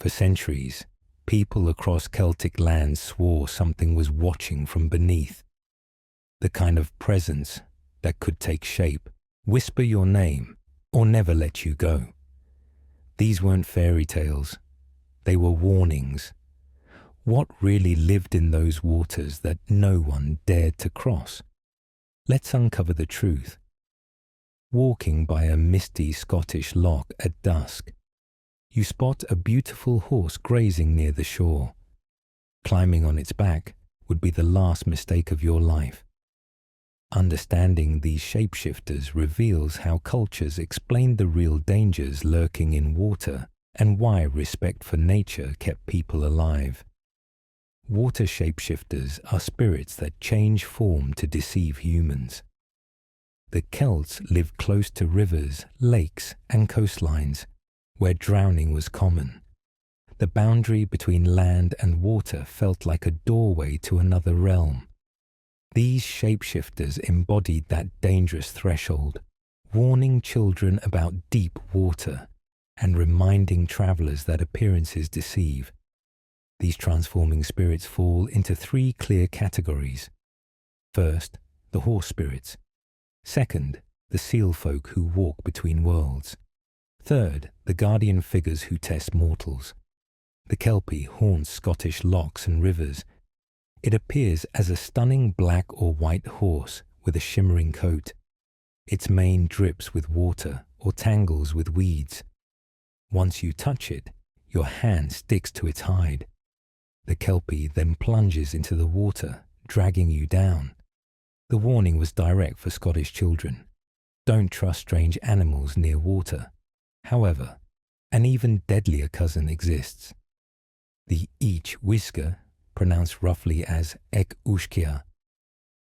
For centuries, people across Celtic lands swore something was watching from beneath. The kind of presence that could take shape, whisper your name, or never let you go. These weren't fairy tales. They were warnings. What really lived in those waters that no one dared to cross? Let's uncover the truth. Walking by a misty Scottish loch at dusk, you spot a beautiful horse grazing near the shore. Climbing on its back would be the last mistake of your life. Understanding these shapeshifters reveals how cultures explained the real dangers lurking in water and why respect for nature kept people alive. Water shapeshifters are spirits that change form to deceive humans. The Celts lived close to rivers, lakes, and coastlines, where drowning was common. The boundary between land and water felt like a doorway to another realm. These shapeshifters embodied that dangerous threshold, warning children about deep water and reminding travelers that appearances deceive. These transforming spirits fall into three clear categories. First, the horse spirits. Second, the seal folk who walk between worlds. Third, the guardian figures who test mortals. The Kelpie haunts Scottish lochs and rivers. It appears as a stunning black or white horse with a shimmering coat. Its mane drips with water or tangles with weeds. Once you touch it, your hand sticks to its hide. The Kelpie then plunges into the water, dragging you down. The warning was direct for Scottish children. Don't trust strange animals near water. However, an even deadlier cousin exists. The each whisker, pronounced roughly as Ec Ushkia,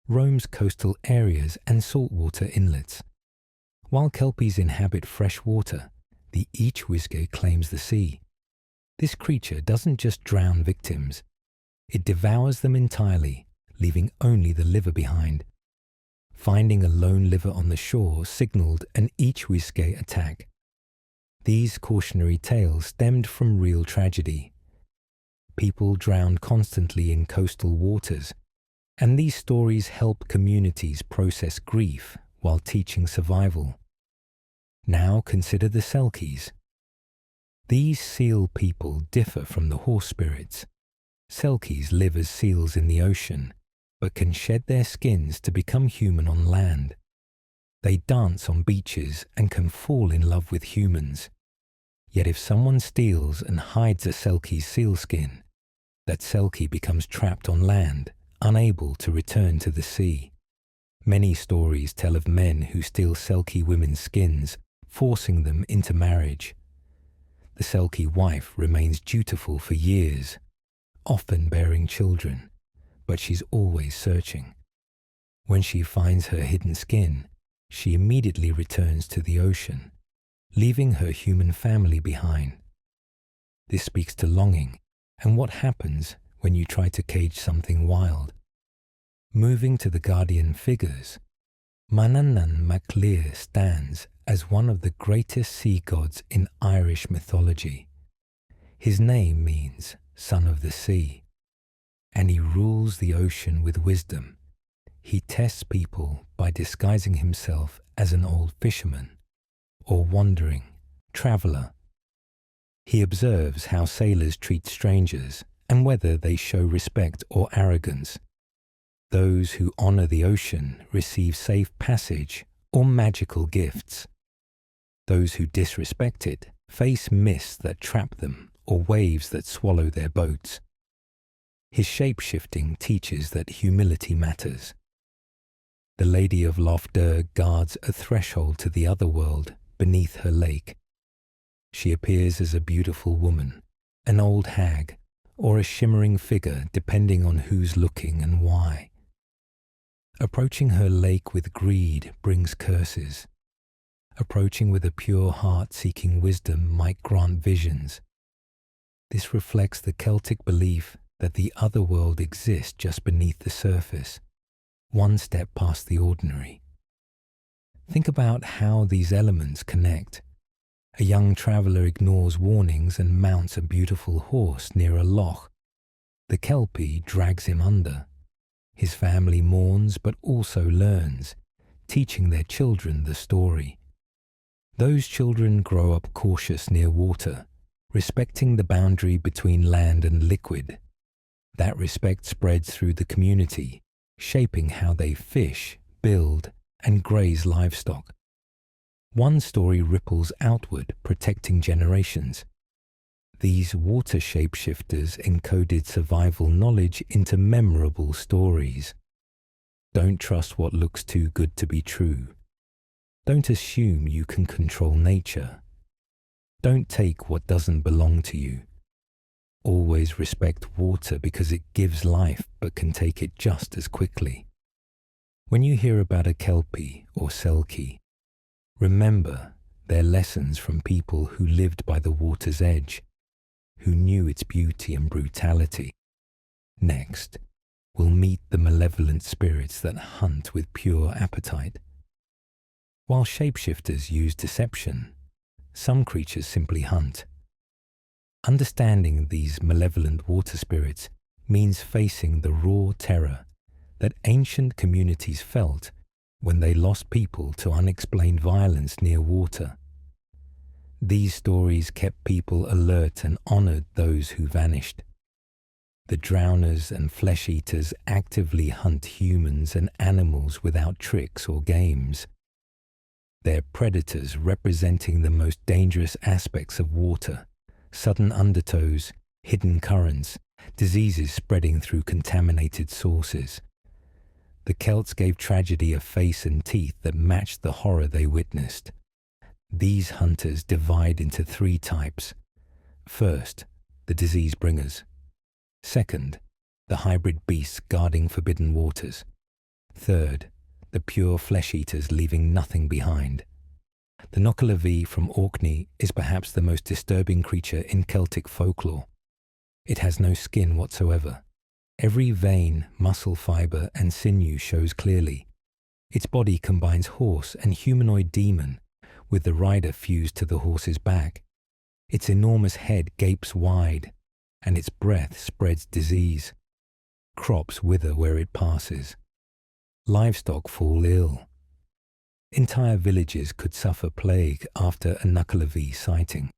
roams coastal areas and saltwater inlets. While Kelpies inhabit fresh water, the each whisker claims the sea. This creature doesn't just drown victims. It devours them entirely, leaving only the liver behind. Finding a lone liver on the shore signaled an each whisker attack. These cautionary tales stemmed from real tragedy. People drowned constantly in coastal waters, and these stories help communities process grief while teaching survival. Now consider the Selkies. These seal people differ from the horse spirits. Selkies live as seals in the ocean, but can shed their skins to become human on land. They dance on beaches and can fall in love with humans. Yet if someone steals and hides a Selkie sealskin, that Selkie becomes trapped on land, unable to return to the sea. Many stories tell of men who steal Selkie women's skins, forcing them into marriage. The Selkie wife remains dutiful for years, often bearing children, but she's always searching. When she finds her hidden skin, she immediately returns to the ocean, leaving her human family behind. This speaks to longing and what happens when you try to cage something wild. Moving to the guardian figures, Manannan MacLear stands as one of the greatest sea gods in Irish mythology. His name means son of the sea, and he rules the ocean with wisdom. He tests people by disguising himself as an old fisherman or wandering traveller. He observes how sailors treat strangers and whether they show respect or arrogance. Those who honour the ocean receive safe passage or magical gifts. Those who disrespect it face mists that trap them or waves that swallow their boats. His shape-shifting teaches that humility matters. The Lady of Lough guards a threshold to the other world beneath her lake. She appears as a beautiful woman, an old hag, or a shimmering figure depending on who's looking and why. Approaching her lake with greed brings curses. Approaching with a pure heart seeking wisdom might grant visions. This reflects the Celtic belief that the other world exists just beneath the surface, one step past the ordinary. Think about how these elements connect. A young traveller ignores warnings and mounts a beautiful horse near a loch. The Kelpie drags him under. His family mourns but also learns, teaching their children the story. Those children grow up cautious near water, respecting the boundary between land and liquid. That respect spreads through the community, shaping how they fish, build, and graze livestock. One story ripples outward, protecting generations. These water shapeshifters encoded survival knowledge into memorable stories. Don't trust what looks too good to be true. Don't assume you can control nature. Don't take what doesn't belong to you. Always respect water because it gives life but can take it just as quickly. When you hear about a Kelpie or Selkie, remember their lessons from people who lived by the water's edge, who knew its beauty and brutality. Next, we'll meet the malevolent spirits that hunt with pure appetite. While shapeshifters use deception, some creatures simply hunt. Understanding these malevolent water spirits means facing the raw terror that ancient communities felt when they lost people to unexplained violence near water. These stories kept people alert and honored those who vanished. The drowners and flesh-eaters actively hunt humans and animals without tricks or games. They're predators representing the most dangerous aspects of water: sudden undertows, hidden currents, diseases spreading through contaminated sources. The Celts gave tragedy a face and teeth that matched the horror they witnessed. These hunters divide into three types. First, the disease bringers. Second, the hybrid beasts guarding forbidden waters. Third, the pure flesh-eaters leaving nothing behind. The Nokkalavi from Orkney is perhaps the most disturbing creature in Celtic folklore. It has no skin whatsoever. Every vein, muscle fibre and sinew shows clearly. Its body combines horse and humanoid demon, with the rider fused to the horse's back. Its enormous head gapes wide, and its breath spreads disease. Crops wither where it passes. Livestock fall ill. Entire villages could suffer plague after a Nokkalavi sighting.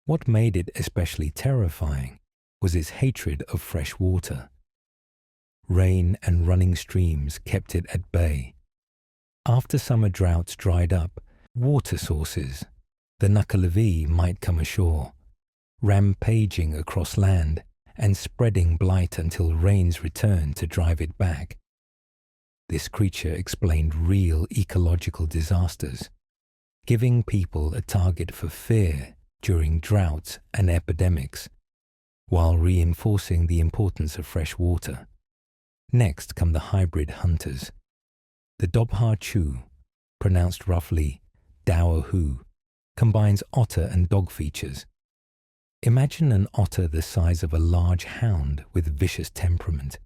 What made it especially terrifying was its hatred of fresh water. Rain and running streams kept it at bay. After summer droughts dried up water sources, the Nokkalavi might come ashore, rampaging across land and spreading blight until rains returned to drive it back. This creature explained real ecological disasters, giving people a target for fear during droughts and epidemics, while reinforcing the importance of fresh water. Next come the hybrid hunters. The Dobhar Chu, pronounced roughly Dowahu, combines otter and dog features. Imagine an otter the size of a large hound with vicious temperament.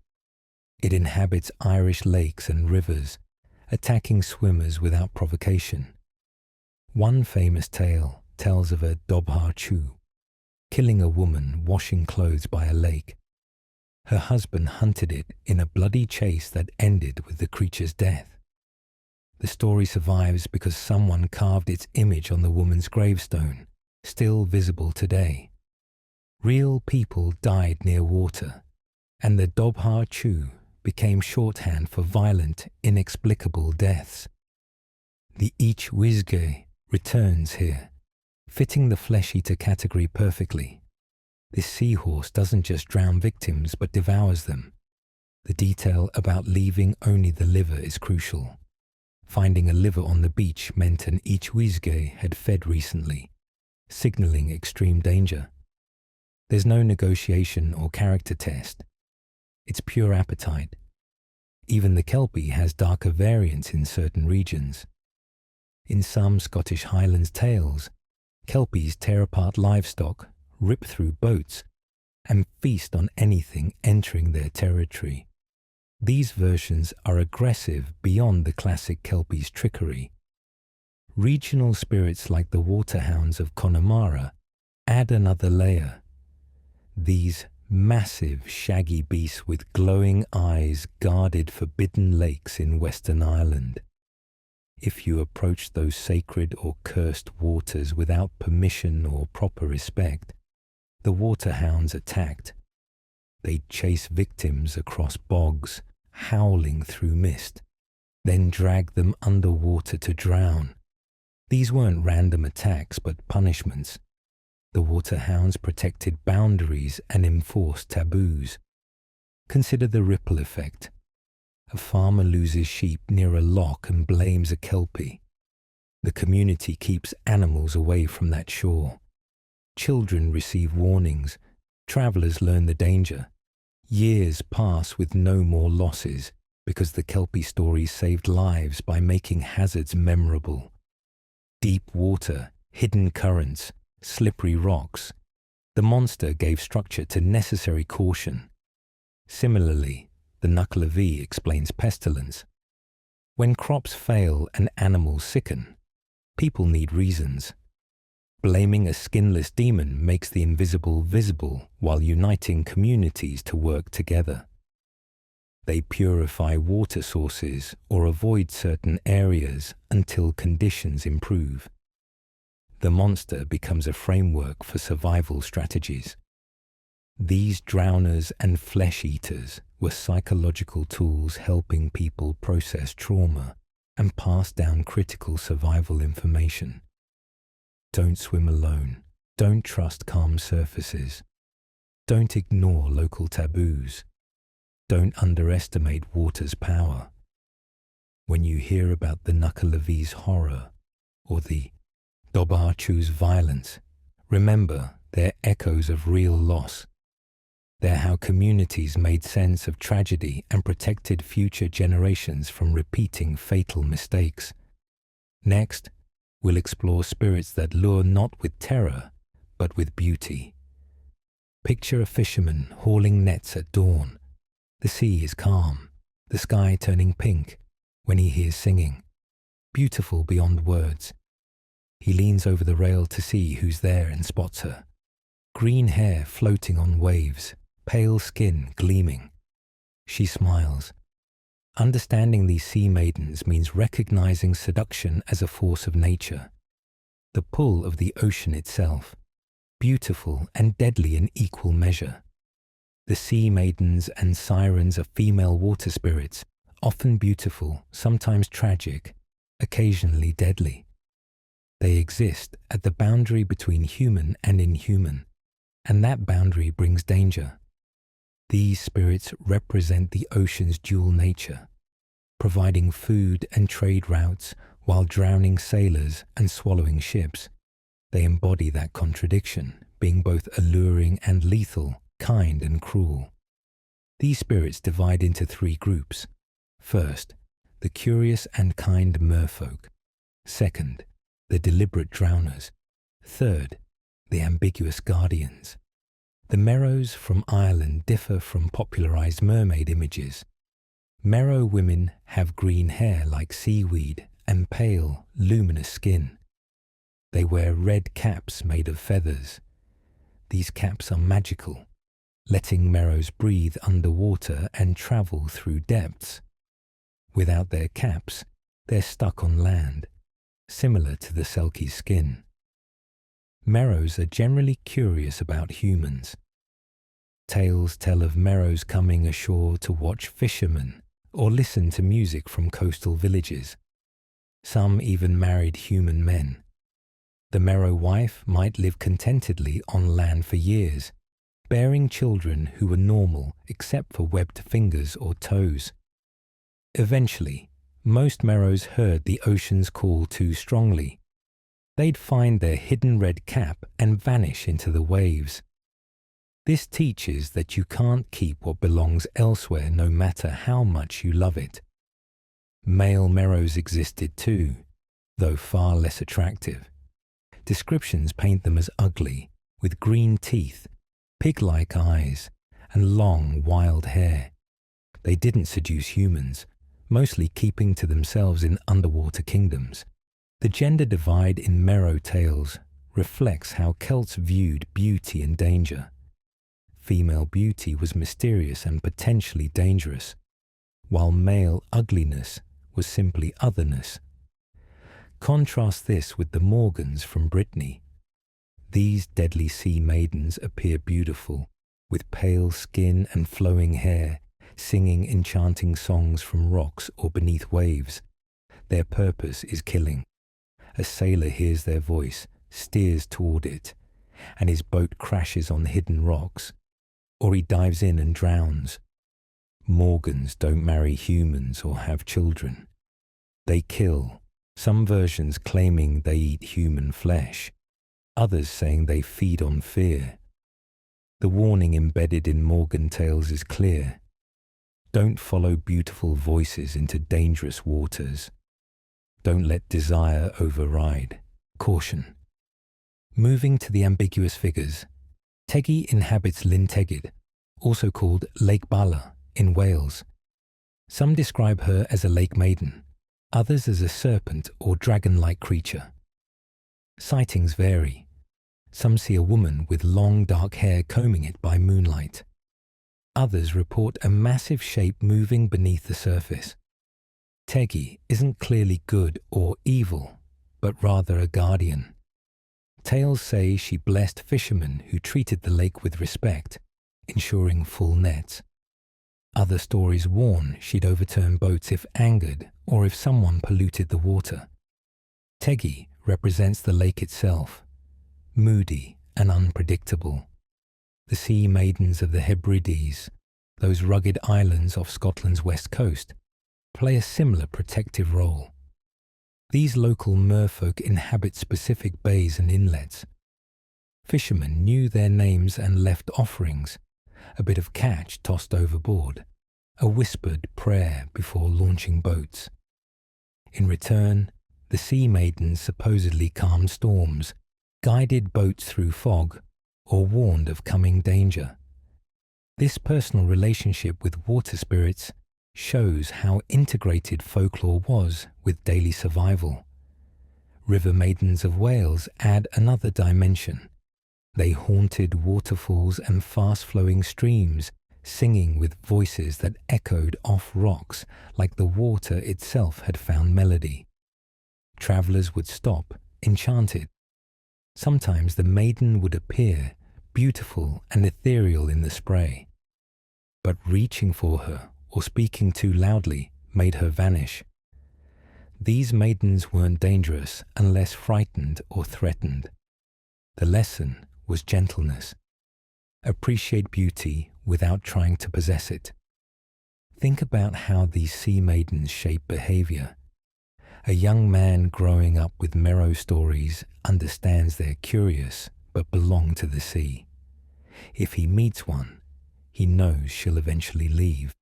It inhabits Irish lakes and rivers, attacking swimmers without provocation. One famous tale tells of a Dobhar Chu killing a woman washing clothes by a lake. Her husband hunted it in a bloody chase that ended with the creature's death. The story survives because someone carved its image on the woman's gravestone, still visible today. Real people died near water, and the Dobhar Chu became shorthand for violent, inexplicable deaths. The Ich Wizge returns here, fitting the flesh-eater category perfectly. This seahorse doesn't just drown victims but devours them. The detail about leaving only the liver is crucial. Finding a liver on the beach meant an Ich Wizge had fed recently, signaling extreme danger. There's no negotiation or character test. It's pure appetite. Even the Kelpie has darker variants in certain regions. In some Scottish Highlands tales, Kelpies tear apart livestock, rip through boats, and feast on anything entering their territory. These versions are aggressive beyond the classic Kelpie's trickery. Regional spirits like the waterhounds of Connemara add another layer. These massive, shaggy beasts with glowing eyes guarded forbidden lakes in Western Ireland. If you approach those sacred or cursed waters without permission or proper respect, the waterhounds attacked. They'd chase victims across bogs, howling through mist, then drag them underwater to drown. These weren't random attacks, but punishments. The waterhounds protected boundaries and enforced taboos. Consider the ripple effect. A farmer loses sheep near a loch and blames a Kelpie. The community keeps animals away from that shore. Children receive warnings. Travellers learn the danger. Years pass with no more losses because the Kelpie stories saved lives by making hazards memorable. Deep water, hidden currents, slippery rocks. The monster gave structure to necessary caution. Similarly, the Knuckle of V explains pestilence. When crops fail and animals sicken, people need reasons. Blaming a skinless demon makes the invisible visible while uniting communities to work together. They purify water sources or avoid certain areas until conditions improve. The monster becomes a framework for survival strategies. These drowners and flesh eaters were psychological tools helping people process trauma and pass down critical survival information. Don't swim alone. Don't trust calm surfaces. Don't ignore local taboos. Don't underestimate water's power. When you hear about the Knuckle of V's horror or the Dobarchu's violence, remember they're echoes of real loss. They're how communities made sense of tragedy and protected future generations from repeating fatal mistakes. Next, we'll explore spirits that lure not with terror, but with beauty. Picture a fisherman hauling nets at dawn. The sea is calm, the sky turning pink when he hears singing. Beautiful beyond words. He leans over the rail to see who's there and spots her. Green hair floating on waves, pale skin gleaming. She smiles. Understanding these sea maidens means recognizing seduction as a force of nature, the pull of the ocean itself, beautiful and deadly in equal measure. The sea maidens and sirens are female water spirits, often beautiful, sometimes tragic, occasionally deadly. They exist at the boundary between human and inhuman, and that boundary brings danger. These spirits represent the ocean's dual nature, providing food and trade routes while drowning sailors and swallowing ships. They embody that contradiction, being both alluring and lethal, kind and cruel. These spirits divide into three groups. First, the curious and kind merfolk. Second, the deliberate drowners. Third, the ambiguous guardians. The Merrows from Ireland differ from popularized mermaid images. Merrow women have green hair like seaweed and pale, luminous skin. They wear red caps made of feathers. These caps are magical, letting Merrows breathe underwater and travel through depths. Without their caps, they're stuck on land, similar to the Selkies' skin. Merrows are generally curious about humans. Tales tell of Merrows coming ashore to watch fishermen or listen to music from coastal villages. Some even married human men. The Merrow wife might live contentedly on land for years, bearing children who were normal except for webbed fingers or toes. Eventually, most Merrows heard the ocean's call too strongly. They'd find their hidden red cap and vanish into the waves. This teaches that you can't keep what belongs elsewhere no matter how much you love it. Male Merrows existed too, though far less attractive. Descriptions paint them as ugly, with green teeth, pig-like eyes, and long, wild hair. They didn't seduce humans, mostly keeping to themselves in underwater kingdoms. The gender divide in Merrow tales reflects how Celts viewed beauty and danger. Female beauty was mysterious and potentially dangerous, while male ugliness was simply otherness. Contrast this with the Morgans from Brittany. These deadly sea maidens appear beautiful, with pale skin and flowing hair, singing enchanting songs from rocks or beneath waves. Their purpose is killing. A sailor hears their voice, steers toward it, and his boat crashes on hidden rocks, or he dives in and drowns. Morgans don't marry humans or have children. They kill, some versions claiming they eat human flesh, others saying they feed on fear. The warning embedded in Morgan tales is clear. Don't follow beautiful voices into dangerous waters. Don't let desire override. Caution. Moving to the ambiguous figures, Teggy inhabits Llyn Tegid, also called Lake Bala, in Wales. Some describe her as a lake maiden, others as a serpent or dragon-like creature. Sightings vary. Some see a woman with long dark hair combing it by moonlight. Others report a massive shape moving beneath the surface. Teggy isn't clearly good or evil, but rather a guardian. Tales say she blessed fishermen who treated the lake with respect, ensuring full nets. Other stories warn she'd overturn boats if angered or if someone polluted the water. Teggy represents the lake itself, moody and unpredictable. The sea maidens of the Hebrides, those rugged islands off Scotland's west coast, play a similar protective role. These local merfolk inhabit specific bays and inlets. Fishermen knew their names and left offerings, a bit of catch tossed overboard, a whispered prayer before launching boats. In return, the sea maidens supposedly calmed storms, guided boats through fog, or warned of coming danger. This personal relationship with water spirits shows how integrated folklore was with daily survival. River maidens of Wales add another dimension. They haunted waterfalls and fast-flowing streams, singing with voices that echoed off rocks like the water itself had found melody. Travellers would stop, enchanted. Sometimes the maiden would appear, beautiful and ethereal in the spray. But reaching for her or speaking too loudly made her vanish. These maidens weren't dangerous unless frightened or threatened. The lesson was gentleness. Appreciate beauty without trying to possess it. Think about how these sea maidens shape behavior. A young man growing up with Merrow stories understands they're curious but belong to the sea. If he meets one, he knows she'll eventually leave.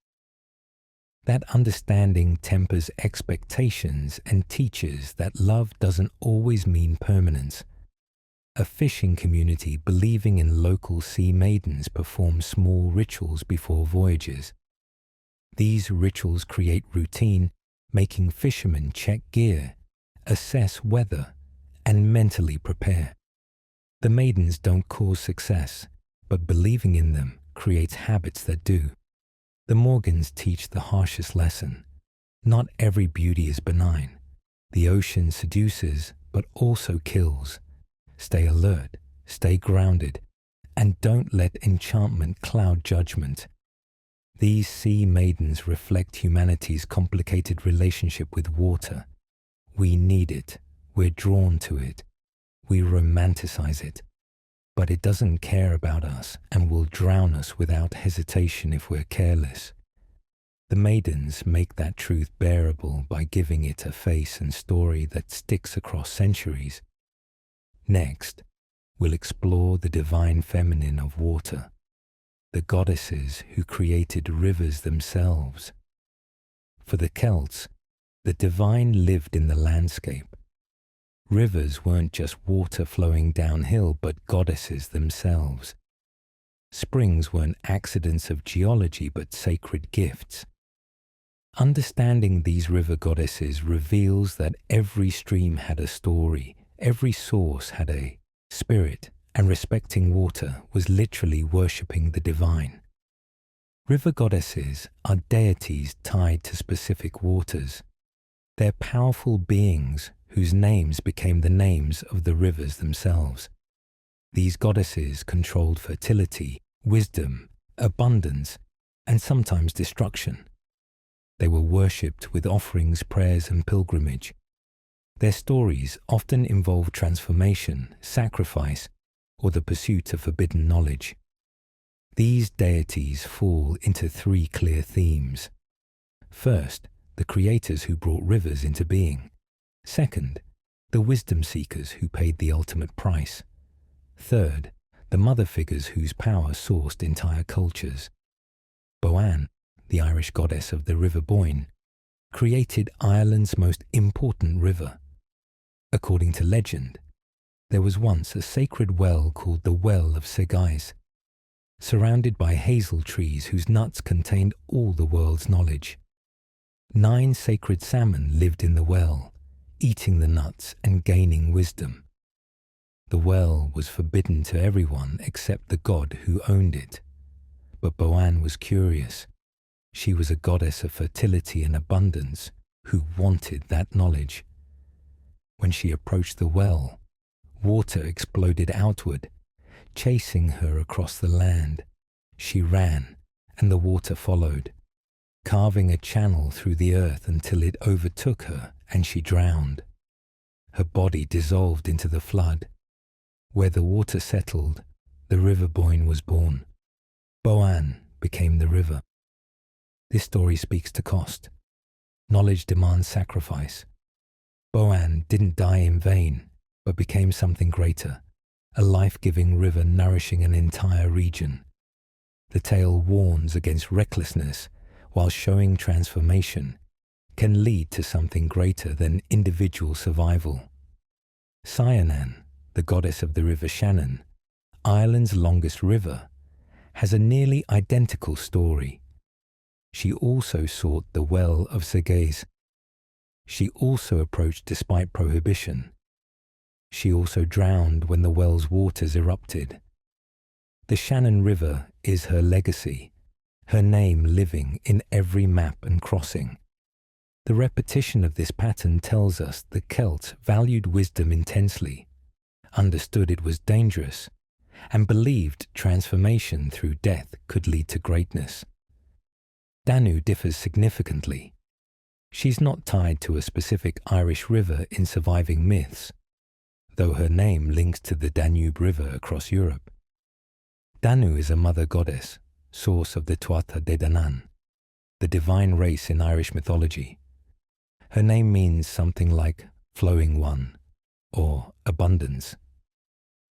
That understanding tempers expectations and teaches that love doesn't always mean permanence. A fishing community believing in local sea maidens perform small rituals before voyages. These rituals create routine, making fishermen check gear, assess weather, and mentally prepare. The maidens don't cause success, but believing in them creates habits that do. The Morgans teach the harshest lesson. Not every beauty is benign. The ocean seduces, but also kills. Stay alert, stay grounded, and don't let enchantment cloud judgment. These sea maidens reflect humanity's complicated relationship with water. We need it, we're drawn to it, we romanticize it, but it doesn't care about us and will drown us without hesitation if we're careless. The maidens make that truth bearable by giving it a face and story that sticks across centuries. Next, we'll explore the divine feminine of water, the goddesses who created rivers themselves. For the Celts, the divine lived in the landscape. Rivers weren't just water flowing downhill, but goddesses themselves. Springs weren't accidents of geology, but sacred gifts. Understanding these river goddesses reveals that every stream had a story, every source had a spirit, and respecting water was literally worshipping the divine. River goddesses are deities tied to specific waters. They're powerful beings whose names became the names of the rivers themselves. These goddesses controlled fertility, wisdom, abundance, and sometimes destruction. They were worshipped with offerings, prayers, and pilgrimage. Their stories often involve transformation, sacrifice, or the pursuit of forbidden knowledge. These deities fall into three clear themes. First, the creators who brought rivers into being. Second, the wisdom seekers who paid the ultimate price. Third, the mother figures whose power sourced entire cultures. Boann, the Irish goddess of the River Boyne, created Ireland's most important river. According to legend, there was once a sacred well called the Well of Selkies, surrounded by hazel trees whose nuts contained all the world's knowledge. 9 sacred salmon lived in the well, eating the nuts and gaining wisdom. The well was forbidden to everyone except the god who owned it. But Boann was curious. She was a goddess of fertility and abundance who wanted that knowledge. When she approached the well, water exploded outward, chasing her across the land. She ran, and the water followed, carving a channel through the earth until it overtook her and she drowned. Her body dissolved into the flood. Where the water settled, the River Boyne was born. Boann became the river. This story speaks to cost. Knowledge demands sacrifice. Boann didn't die in vain, but became something greater, a life-giving river nourishing an entire region. The tale warns against recklessness, while showing transformation can lead to something greater than individual survival. Cynan, the goddess of the River Shannon, Ireland's longest river, has a nearly identical story. She also sought the Well of Selkies. She also approached despite prohibition. She also drowned when the well's waters erupted. The Shannon River is her legacy, her name living in every map and crossing. The repetition of this pattern tells us the Celts valued wisdom intensely, understood it was dangerous, and believed transformation through death could lead to greatness. Danu differs significantly. She's not tied to a specific Irish river in surviving myths, though her name links to the Danube River across Europe. Danu is a mother goddess, source of the Tuatha De Danann, the divine race in Irish mythology. Her name means something like flowing one or abundance.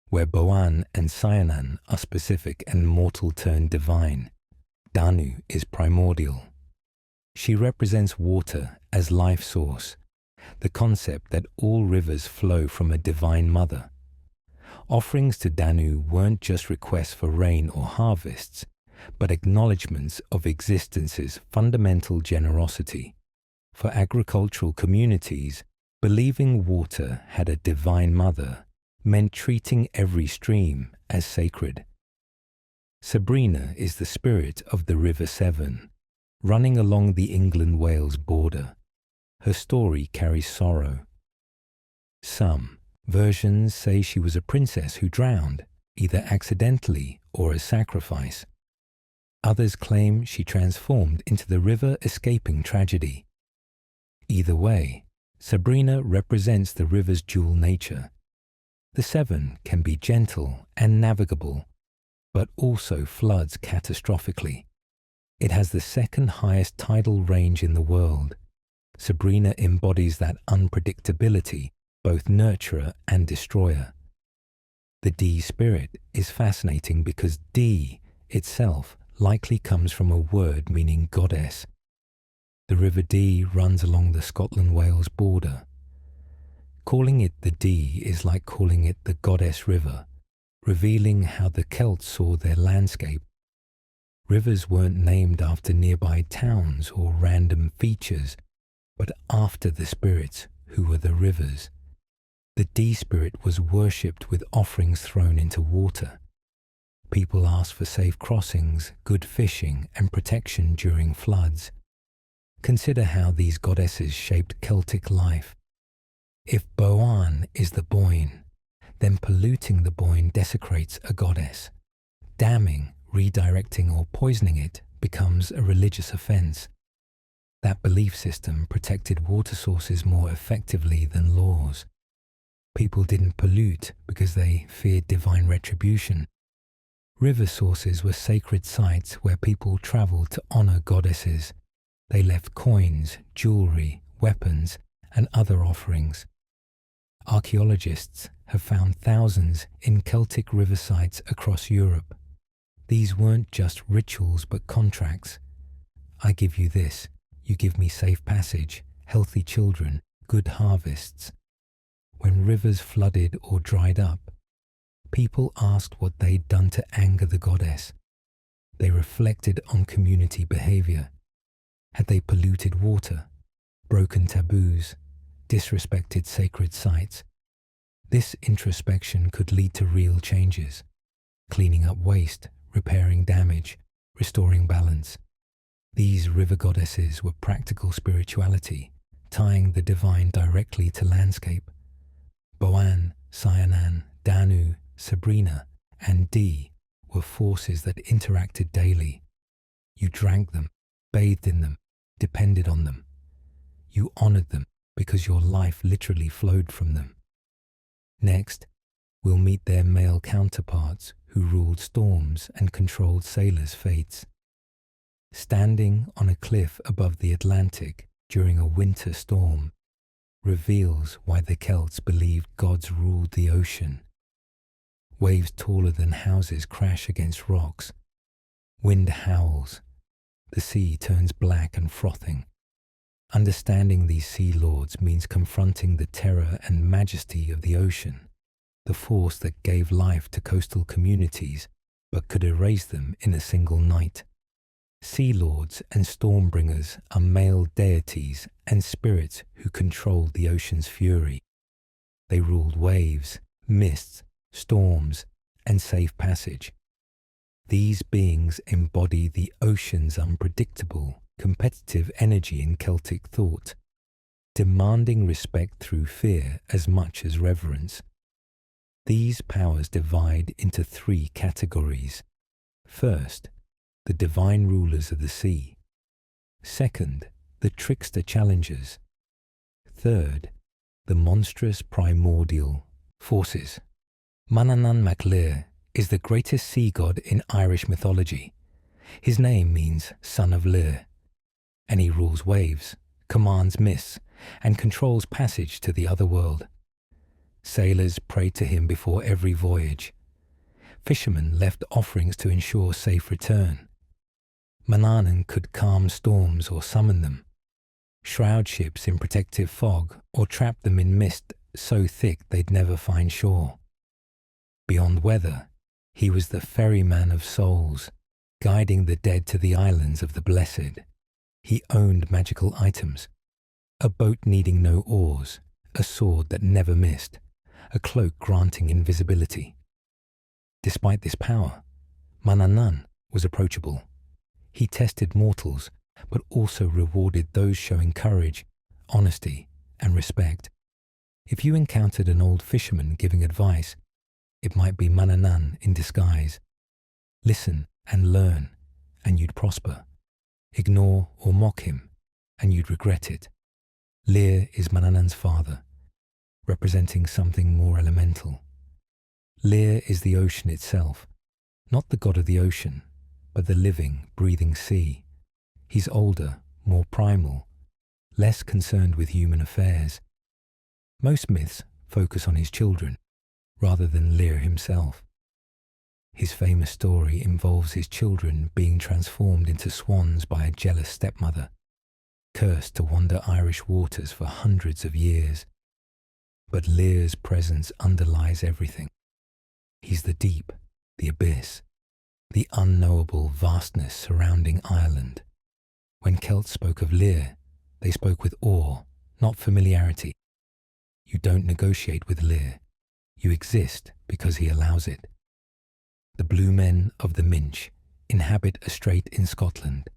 Where Boann and Cynan are specific and mortal turned divine, Danu is primordial. She represents water as life source, the concept that all rivers flow from a divine mother. Offerings to Danu weren't just requests for rain or harvests, but acknowledgements of existence's fundamental generosity. For agricultural communities, believing water had a divine mother meant treating every stream as sacred. Sabrina is the spirit of the River Severn, running along the England-Wales border. Her story carries sorrow. Some versions say she was a princess who drowned, either accidentally or as sacrifice. Others claim she transformed into the river escaping tragedy. Either way, Sabrina represents the river's dual nature. The Severn can be gentle and navigable, but also floods catastrophically. It has the second highest tidal range in the world. Sabrina embodies that unpredictability, both nurturer and destroyer. The Dee spirit is fascinating because Dee itself likely comes from a word meaning goddess. The River Dee runs along the Scotland-Wales border. Calling it the Dee is like calling it the Goddess River, revealing how the Celts saw their landscape. Rivers weren't named after nearby towns or random features, but after the spirits who were the rivers. The Dee spirit was worshipped with offerings thrown into water. People asked for safe crossings, good fishing, and protection during floods. Consider how these goddesses shaped Celtic life. If Boann is the Boyne, then polluting the Boyne desecrates a goddess. Damming, redirecting, or poisoning it becomes a religious offense. That belief system protected water sources more effectively than laws. People didn't pollute because they feared divine retribution. River sources were sacred sites where people traveled to honor goddesses. They left coins, jewelry, weapons, and other offerings. Archaeologists have found thousands in Celtic river sites across Europe. These weren't just rituals but contracts. I give you this, you give me safe passage, healthy children, good harvests. When rivers flooded or dried up, people asked what they'd done to anger the goddess. They reflected on community behavior. Had they polluted water, broken taboos, disrespected sacred sites? This introspection could lead to real changes, cleaning up waste, repairing damage, restoring balance. These river goddesses were practical spirituality, tying the divine directly to landscape. Boann, Cyanan, Danu, Sabrina, and Dee were forces that interacted daily. You drank them, bathed in them, depended on them. You honored them because your life literally flowed from them. Next, we'll meet their male counterparts who ruled storms and controlled sailors' fates. Standing on a cliff above the Atlantic during a winter storm reveals why the Celts believed gods ruled the ocean. Waves taller than houses crash against rocks. Wind howls. The sea turns black and frothing. Understanding these sea lords means confronting the terror and majesty of the ocean, the force that gave life to coastal communities but could erase them in a single night. Sea lords and stormbringers are male deities and spirits who controlled the ocean's fury. They ruled waves, mists, storms, and safe passage. These beings embody the ocean's unpredictable, competitive energy in Celtic thought, demanding respect through fear as much as reverence. These powers divide into three categories. First, the divine rulers of the sea. Second, the trickster challengers. Third, the monstrous primordial forces. Manannán mac Lir is the greatest sea god in Irish mythology. His name means son of Lir, and he rules waves, commands mists, and controls passage to the other world. Sailors prayed to him before every voyage. Fishermen left offerings to ensure safe return. Manannán could calm storms or summon them, shroud ships in protective fog, or trap them in mist so thick they'd never find shore. Beyond weather, he was the ferryman of souls, guiding the dead to the islands of the blessed. He owned magical items, a boat needing no oars, a sword that never missed, a cloak granting invisibility. Despite this power, Manannán was approachable. He tested mortals, but also rewarded those showing courage, honesty, and respect. If you encountered an old fisherman giving advice, it might be Manannán in disguise. Listen and learn, and you'd prosper. Ignore or mock him, and you'd regret it. Lir is Manannán's father, representing something more elemental. Lir is the ocean itself, not the god of the ocean, but the living, breathing sea. He's older, more primal, less concerned with human affairs. Most myths focus on his children, rather than Lir himself. His famous story involves his children being transformed into swans by a jealous stepmother, cursed to wander Irish waters for hundreds of years. But Lir's presence underlies everything. He's the deep, the abyss, the unknowable vastness surrounding Ireland. When Celts spoke of Lir, they spoke with awe, not familiarity. You don't negotiate with Lir. You exist because he allows it. The blue men of the Minch inhabit a strait in Scotland,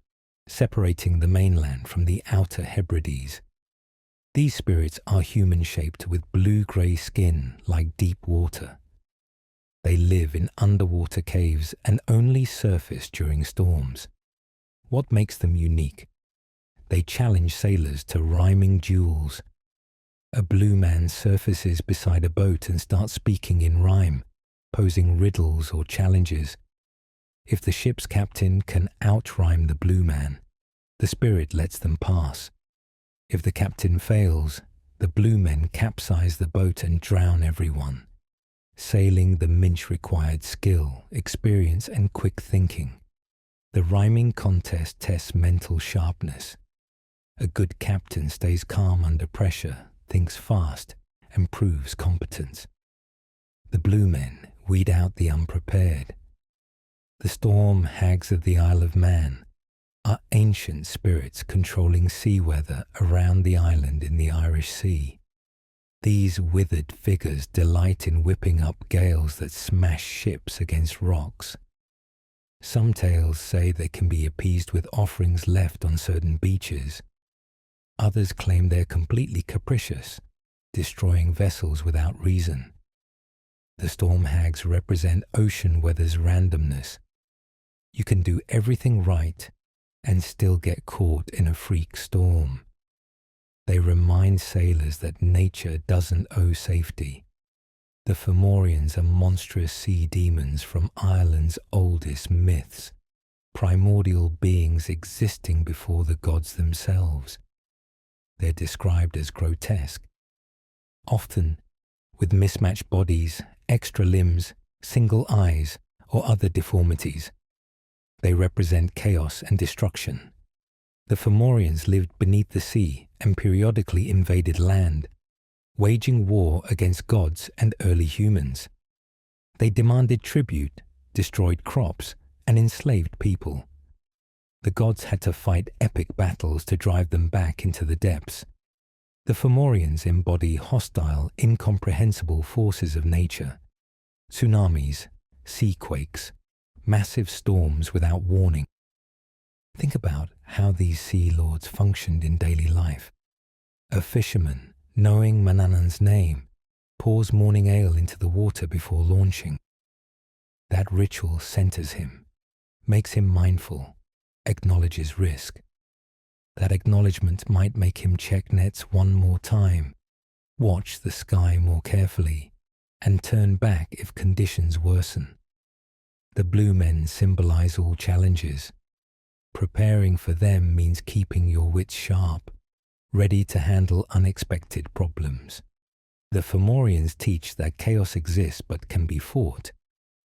separating the mainland from the outer Hebrides. These spirits are human-shaped with blue-grey skin like deep water. They live in underwater caves and only surface during storms. What makes them unique? They challenge sailors to rhyming duels. A blue man surfaces beside a boat and starts speaking in rhyme, posing riddles or challenges. If the ship's captain can outrhyme the blue man, the spirit lets them pass. If the captain fails, the blue men capsize the boat and drown everyone. Sailing the Minch required skill, experience, and quick thinking. The rhyming contest tests mental sharpness. A good captain stays calm under pressure, thinks fast, and proves competence. The blue men weed out the unprepared. The storm hags of the Isle of Man are ancient spirits controlling sea weather around the island in the Irish Sea. These withered figures delight in whipping up gales that smash ships against rocks. Some tales say they can be appeased with offerings left on certain beaches. Others claim they're completely capricious, destroying vessels without reason. The storm hags represent ocean weather's randomness. You can do everything right and still get caught in a freak storm. They remind sailors that nature doesn't owe safety. The Fomorians are monstrous sea demons from Ireland's oldest myths, primordial beings existing before the gods themselves. They're described as grotesque, often with mismatched bodies, extra limbs, single eyes, or other deformities. They represent chaos and destruction. The Fomorians lived beneath the sea and periodically invaded land, waging war against gods and early humans. They demanded tribute, destroyed crops, and enslaved people. The gods had to fight epic battles to drive them back into the depths. The Fomorians embody hostile, incomprehensible forces of nature. Tsunamis, sea quakes, massive storms without warning. Think about how these sea lords functioned in daily life. A fisherman, knowing Manannan's name, pours morning ale into the water before launching. That ritual centers him, makes him mindful, acknowledges risk. That acknowledgement might make him check nets one more time, watch the sky more carefully, and turn back if conditions worsen. The blue men symbolize all challenges. Preparing for them means keeping your wits sharp, ready to handle unexpected problems. The Fomorians teach that chaos exists but can be fought.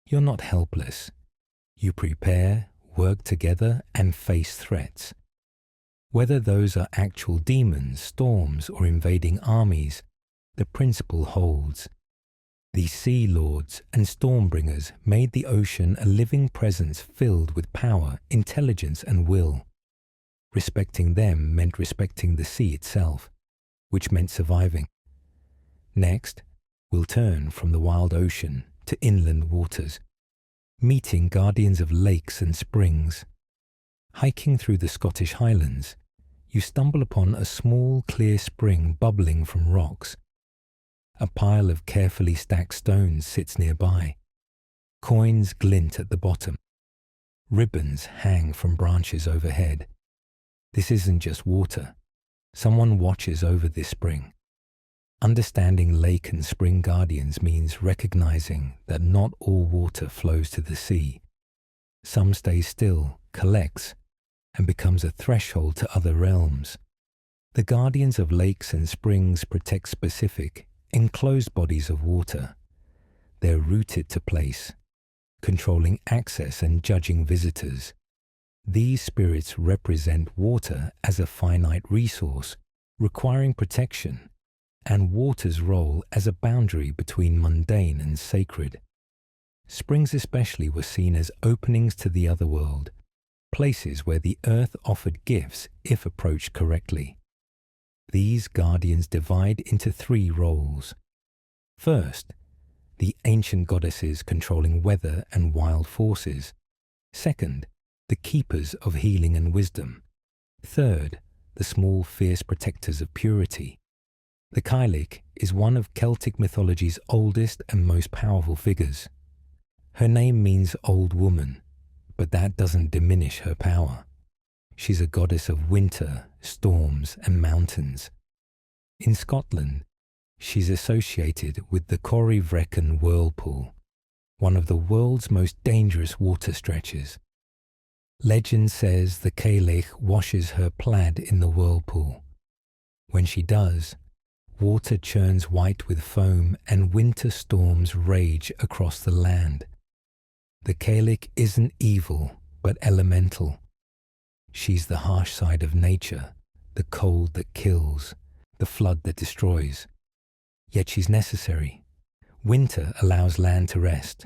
You're not helpless. You prepare, work together, and face threats. Whether those are actual demons, storms, or invading armies, the principle holds. These sea lords and stormbringers made the ocean a living presence filled with power, intelligence, and will. Respecting them meant respecting the sea itself, which meant surviving. Next, we'll turn from the wild ocean to inland waters, meeting guardians of lakes and springs. Hiking through the Scottish Highlands, you stumble upon a small, clear spring bubbling from rocks. A pile of carefully stacked stones sits nearby. Coins glint at the bottom. Ribbons hang from branches overhead. This isn't just water. Someone watches over this spring. Understanding lake and spring guardians means recognizing that not all water flows to the sea. Some stays still, collects, and becomes a threshold to other realms. The guardians of lakes and springs protect specific, enclosed bodies of water. They're rooted to place, controlling access and judging visitors. These spirits represent water as a finite resource, requiring protection, and water's role as a boundary between mundane and sacred. Springs especially were seen as openings to the other world, places where the earth offered gifts if approached correctly. These guardians divide into three roles. First, the ancient goddesses controlling weather and wild forces. Second, the keepers of healing and wisdom. Third, the small, fierce protectors of purity. The Cailleach is one of Celtic mythology's oldest and most powerful figures. Her name means old woman, but that doesn't diminish her power. She's a goddess of winter, storms, and mountains. In Scotland, she's associated with the Corryvreckan whirlpool, one of the world's most dangerous water stretches. Legend says the Cailleach washes her plaid in the whirlpool. When she does, water churns white with foam and winter storms rage across the land. The Cailleach isn't evil, but elemental. She's the harsh side of nature, the cold that kills, the flood that destroys. Yet she's necessary. Winter allows land to rest.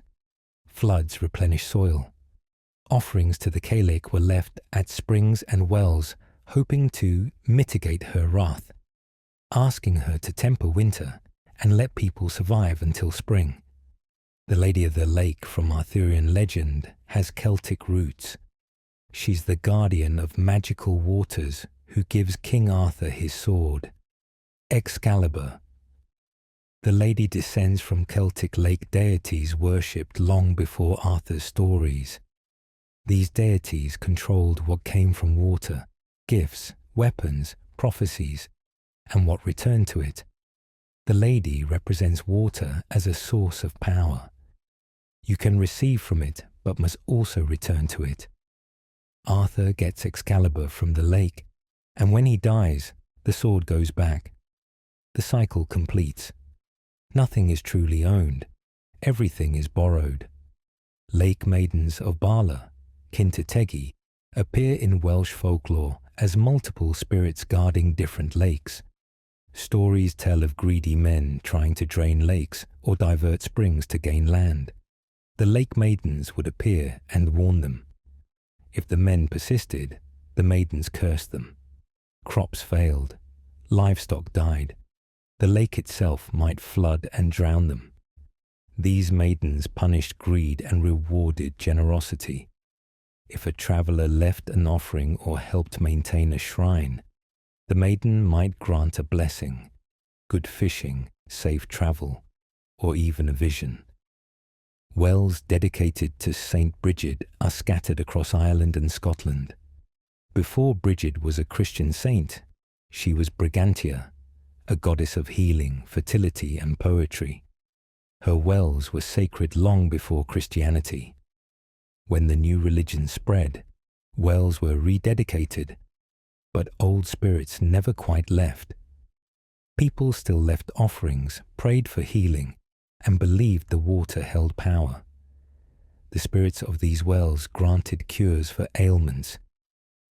Floods replenish soil. Offerings to the Cailleach were left at springs and wells, hoping to mitigate her wrath, asking her to temper winter and let people survive until spring. The Lady of the Lake from Arthurian legend has Celtic roots. She's the guardian of magical waters who gives King Arthur his sword, Excalibur. The lady descends from Celtic lake deities worshipped long before Arthur's stories. These deities controlled what came from water, gifts, weapons, prophecies, and what returned to it. The lady represents water as a source of power. You can receive from it, but must also return to it. Arthur gets Excalibur from the lake, and when he dies, the sword goes back. The cycle completes. Nothing is truly owned. Everything is borrowed. Lake maidens of Bala, kin to Tegi, appear in Welsh folklore as multiple spirits guarding different lakes. Stories tell of greedy men trying to drain lakes or divert springs to gain land. The lake maidens would appear and warn them. If the men persisted, the maidens cursed them. Crops failed. Livestock died. The lake itself might flood and drown them. These maidens punished greed and rewarded generosity. If a traveler left an offering or helped maintain a shrine, the maiden might grant a blessing, good fishing, safe travel, or even a vision. Wells dedicated to Saint Bridget are scattered across Ireland and Scotland. Before Bridget was a Christian saint, she was Brigantia, a goddess of healing, fertility, and poetry. Her wells were sacred long before Christianity. When the new religion spread, wells were rededicated, but old spirits never quite left. People still left offerings, prayed for healing, and believed the water held power. The spirits of these wells granted cures for ailments.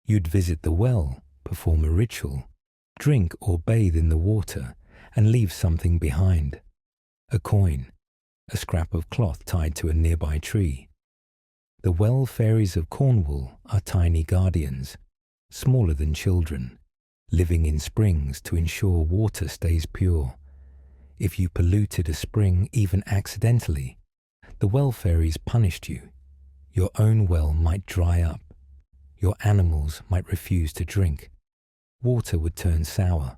You'd visit the well, perform a ritual, drink or bathe in the water, and leave something behind. A coin, a scrap of cloth tied to a nearby tree. The well fairies of Cornwall are tiny guardians, smaller than children, living in springs to ensure water stays pure. If you polluted a spring even accidentally, the well fairies punished you. Your own well might dry up. Your animals might refuse to drink. Water would turn sour.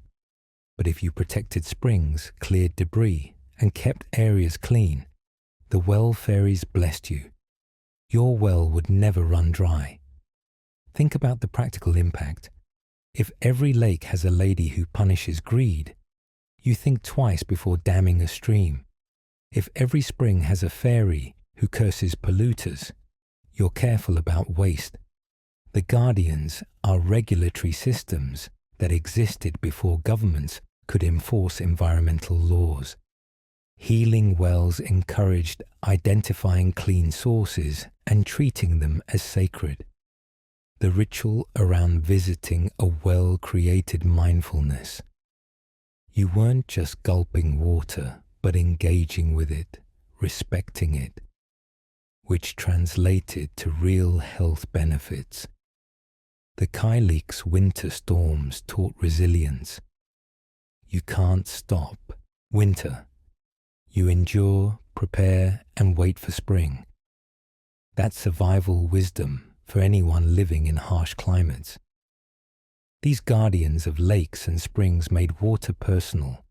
But if you protected springs, cleared debris, and kept areas clean, the well fairies blessed you. Your well would never run dry. Think about the practical impact. If every lake has a lady who punishes greed, you think twice before damming a stream. If every spring has a fairy who curses polluters, you're careful about waste. The guardians are regulatory systems that existed before governments could enforce environmental laws. Healing wells encouraged identifying clean sources and treating them as sacred. The ritual around visiting a well created mindfulness. You weren't just gulping water, but engaging with it, respecting it. which translated to real health benefits. The Kailik's winter storms taught resilience. You can't stop winter. You endure, prepare, and wait for spring. That's survival wisdom for anyone living in harsh climates. These guardians of lakes and springs made water personal,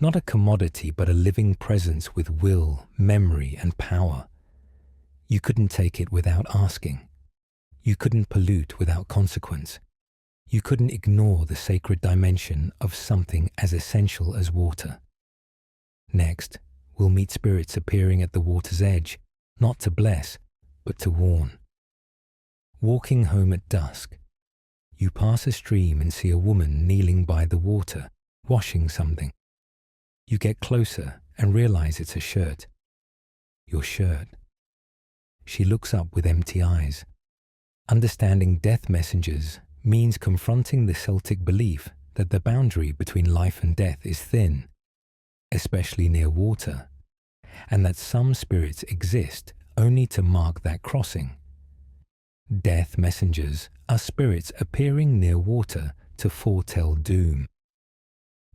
not a commodity but a living presence with will, memory, and power. You couldn't take it without asking. You couldn't pollute without consequence. You couldn't ignore the sacred dimension of something as essential as water. Next, we'll meet spirits appearing at the water's edge, not to bless, but to warn. Walking home at dusk, you pass a stream and see a woman kneeling by the water, washing something. You get closer and realize it's a shirt. Your shirt. She looks up with empty eyes. Understanding death messengers means confronting the Celtic belief that the boundary between life and death is thin, especially near water, and that some spirits exist only to mark that crossing. Death messengers are spirits appearing near water to foretell doom.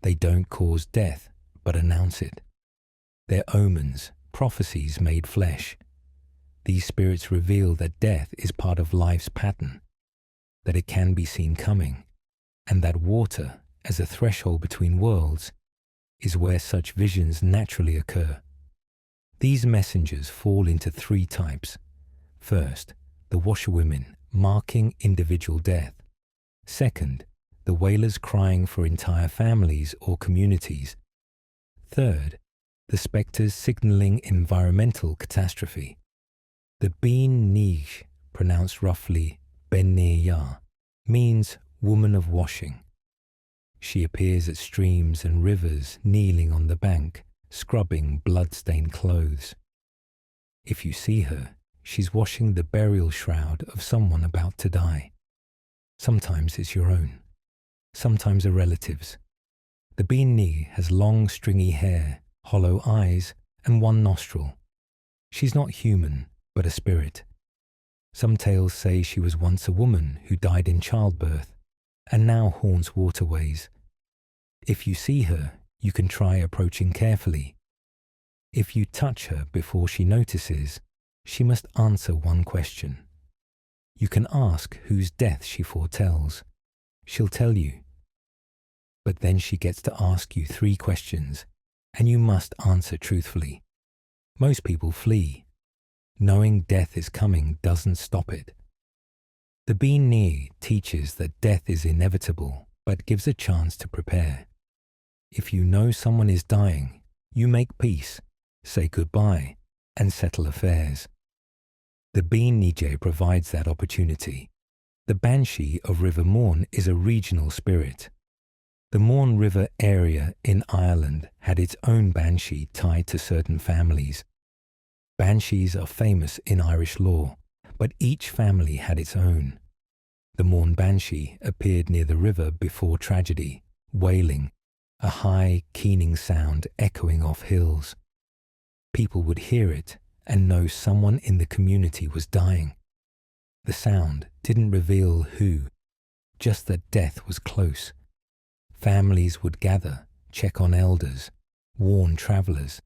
They don't cause death, but announce it. They're omens, prophecies made flesh. These spirits reveal that death is part of life's pattern, that it can be seen coming, and that water, as a threshold between worlds, is where such visions naturally occur. These messengers fall into three types. First, the washerwomen marking individual death. Second, the wailers crying for entire families or communities. Third, the spectres signaling environmental catastrophe. The Bean Nish, pronounced roughly Ben-Neya, means woman of washing. She appears at streams and rivers, kneeling on the bank, scrubbing blood-stained clothes. If you see her, she's washing the burial shroud of someone about to die. Sometimes it's your own, sometimes a relative's. The Bean-Ni has long, stringy hair, hollow eyes, and one nostril. She's not human, but a spirit. Some tales say she was once a woman who died in childbirth and now haunts waterways. If you see her, you can try approaching carefully. If you touch her before she notices, she must answer one question. You can ask whose death she foretells. She'll tell you. But then she gets to ask you 3 questions, and you must answer truthfully. Most people flee. Knowing death is coming doesn't stop it. The Bean-Ni teaches that death is inevitable, but gives a chance to prepare. If you know someone is dying, you make peace, say goodbye, and settle affairs. The Bean-Nije provides that opportunity. The Banshee of River Mourne is a regional spirit. The Mourne River area in Ireland had its own banshee tied to certain families. Banshees are famous in Irish lore, but each family had its own. The Mourne Banshee appeared near the river before tragedy, wailing, a high, keening sound echoing off hills. People would hear it and know someone in the community was dying. The sound didn't reveal who, just that death was close. Families would gather, check on elders, warn travelers.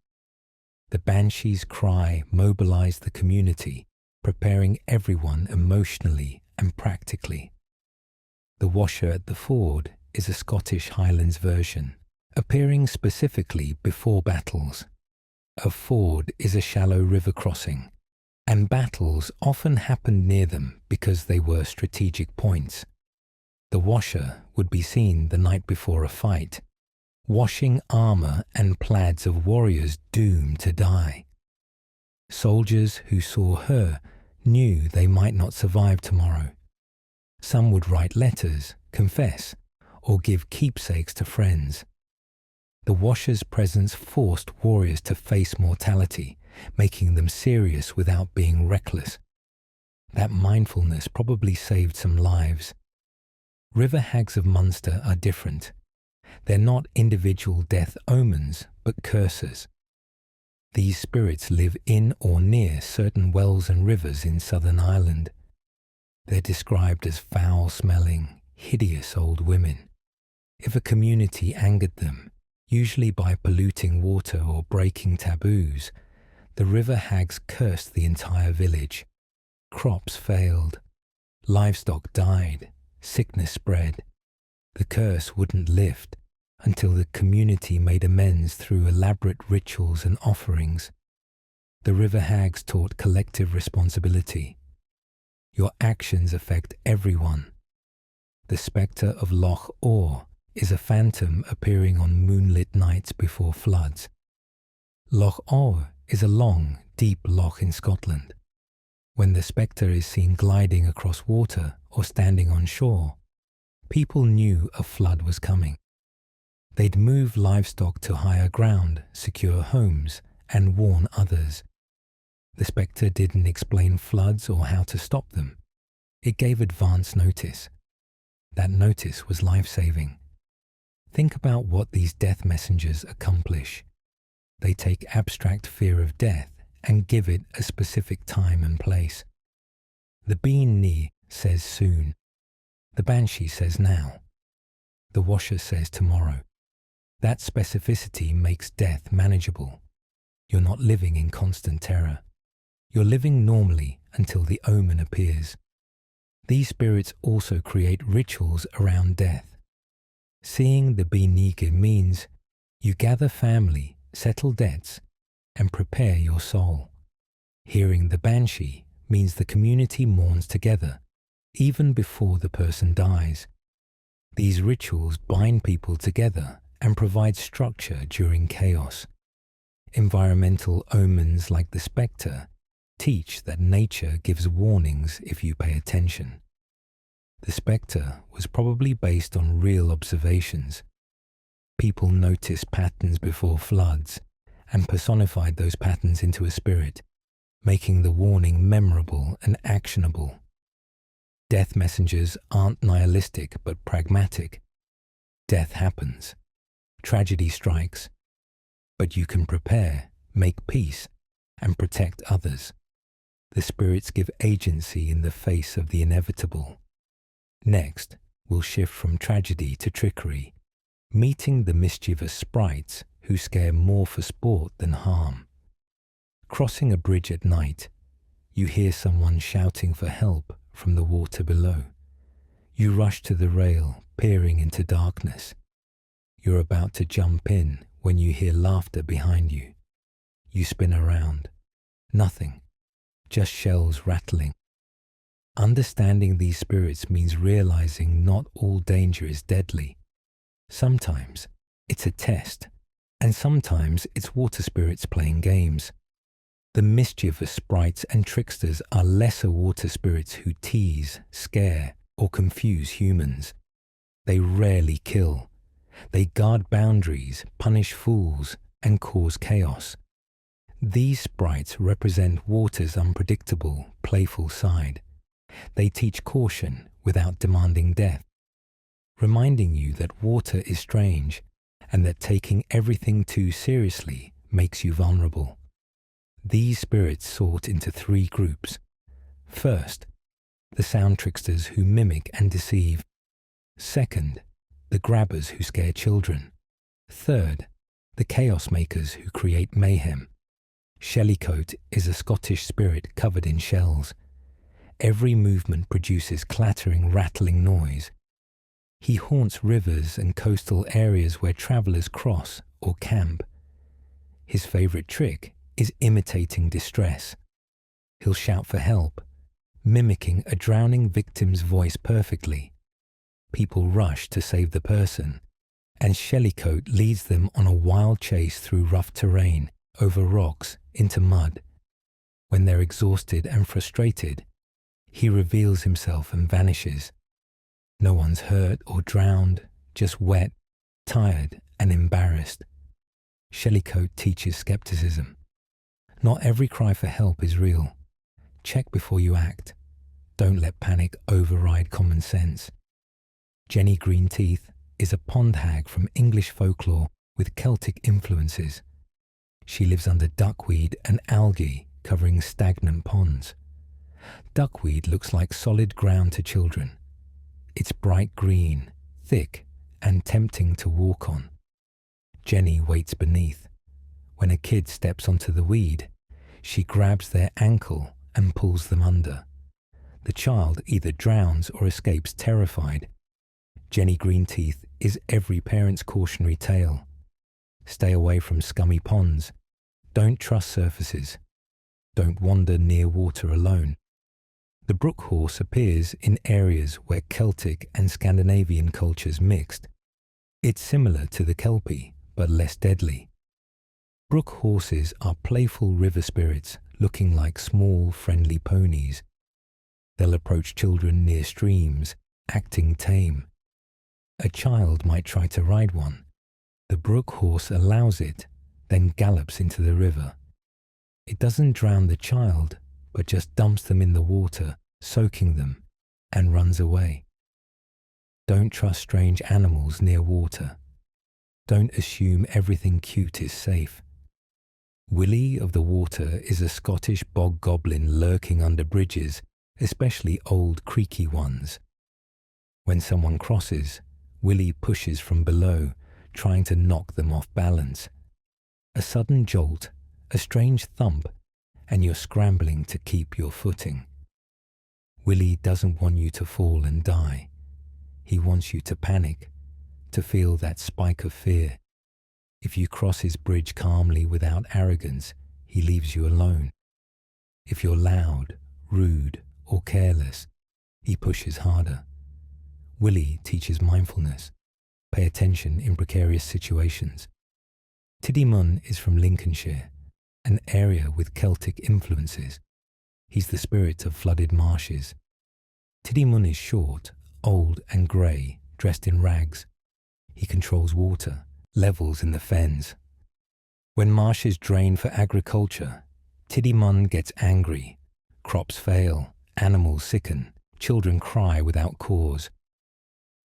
The Banshee's cry mobilized the community, preparing everyone emotionally and practically. The Washer at the Ford is a Scottish Highlands version, appearing specifically before battles. A ford is a shallow river crossing, and battles often happened near them because they were strategic points. The Washer would be seen the night before a fight, washing armor and plaids of warriors doomed to die. Soldiers who saw her knew they might not survive tomorrow. Some would write letters, confess, or give keepsakes to friends. The Washer's presence forced warriors to face mortality, making them serious without being reckless. That mindfulness probably saved some lives. River hags of Munster are different. They're not individual death omens, but curses. These spirits live in or near certain wells and rivers in southern Ireland. They're described as foul-smelling, hideous old women. If a community angered them, usually by polluting water or breaking taboos, the river hags cursed the entire village. Crops failed, livestock died, sickness spread. The curse wouldn't lift until the community made amends through elaborate rituals and offerings. The river hags taught collective responsibility. Your actions affect everyone. The spectre of Loch Orr is a phantom appearing on moonlit nights before floods. Loch Orr is a long, deep loch in Scotland. When the spectre is seen gliding across water or standing on shore, people knew a flood was coming. They'd move livestock to higher ground, secure homes, and warn others. The spectre didn't explain floods or how to stop them. It gave advance notice. That notice was life-saving. Think about what these death messengers accomplish. They take abstract fear of death and give it a specific time and place. The Bean Ni says soon. The Banshee says now. The Washer says tomorrow. That specificity makes death manageable. You're not living in constant terror. You're living normally until the omen appears. These spirits also create rituals around death. Seeing the Beanige means you gather family, settle debts, and prepare your soul. Hearing the Banshee means the community mourns together, even before the person dies. These rituals bind people together and provide structure during chaos. Environmental omens like the spectre teach that nature gives warnings if you pay attention. The spectre was probably based on real observations. People noticed patterns before floods and personified those patterns into a spirit, making the warning memorable and actionable. Death messengers aren't nihilistic but pragmatic. Death happens. Tragedy strikes. But you can prepare, make peace, and protect others. The spirits give agency in the face of the inevitable. Next, we'll shift from tragedy to trickery, meeting the mischievous sprites who scare more for sport than harm. Crossing a bridge at night, you hear someone shouting for help from the water below. You rush to the rail, peering into darkness. You're about to jump in when you hear laughter behind you. You spin around. Nothing, just shells rattling. Understanding these spirits means realizing not all danger is deadly. Sometimes it's a test, and sometimes it's water spirits playing games. The mischievous sprites and tricksters are lesser water spirits who tease, scare, or confuse humans. They rarely kill. They guard boundaries, punish fools, and cause chaos. These sprites represent water's unpredictable, playful side. They teach caution without demanding death, reminding you that water is strange and that taking everything too seriously makes you vulnerable. These spirits sort into three groups. First, the sound tricksters who mimic and deceive. Second, the grabbers who scare children. Third, the chaos makers who create mayhem. Shellycoat is a Scottish spirit covered in shells. Every movement produces clattering, rattling noise. He haunts rivers and coastal areas where travelers cross or camp. His favorite trick is imitating distress. He'll shout for help, mimicking a drowning victim's voice perfectly. People rush to save the person, and Shellycoat leads them on a wild chase through rough terrain, over rocks, into mud. When they're exhausted and frustrated, he reveals himself and vanishes. No one's hurt or drowned, just wet, tired, and embarrassed. Shellycoat teaches skepticism. Not every cry for help is real. Check before you act. Don't let panic override common sense. Jenny Greenteeth is a pond hag from English folklore with Celtic influences. She lives under duckweed and algae covering stagnant ponds. Duckweed looks like solid ground to children. It's bright green, thick, and tempting to walk on. Jenny waits beneath. When a kid steps onto the weed, she grabs their ankle and pulls them under. The child either drowns or escapes terrified. Jenny Greenteeth is every parent's cautionary tale. Stay away from scummy ponds. Don't trust surfaces. Don't wander near water alone. The brook horse appears in areas where Celtic and Scandinavian cultures mixed. It's similar to the Kelpie, but less deadly. Brook horses are playful river spirits looking like small, friendly ponies. They'll approach children near streams, acting tame. A child might try to ride one. The brook horse allows it, then gallops into the river. It doesn't drown the child, but just dumps them in the water, soaking them, and runs away. Don't trust strange animals near water. Don't assume everything cute is safe. Willie of the Water is a Scottish bog goblin lurking under bridges, especially old creaky ones. When someone crosses, Willie pushes from below, trying to knock them off balance. A sudden jolt, a strange thump, and you're scrambling to keep your footing. Willie doesn't want you to fall and die. He wants you to panic, to feel that spike of fear. If you cross his bridge calmly without arrogance, he leaves you alone. If you're loud, rude, or careless, he pushes harder. Willie teaches mindfulness. Pay attention in precarious situations. Tiddymun is from Lincolnshire, an area with Celtic influences. He's the spirit of flooded marshes. Tiddymun is short, old and grey, dressed in rags. He controls water, levels in the fens. When marshes drain for agriculture, Tiddymun gets angry. Crops fail, animals sicken, children cry without cause.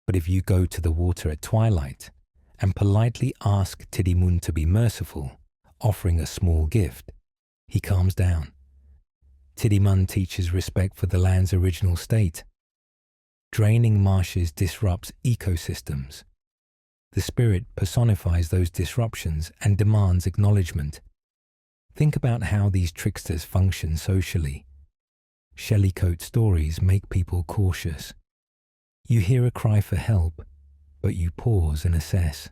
But if you go to the water at twilight and politely ask Tiddymun to be merciful, offering a small gift, he calms down. Tiddymun teaches respect for the land's original state. Draining marshes disrupts ecosystems. The spirit personifies those disruptions and demands acknowledgement. Think about how these tricksters function socially. Shellycoat stories make people cautious. You hear a cry for help, but you pause and assess.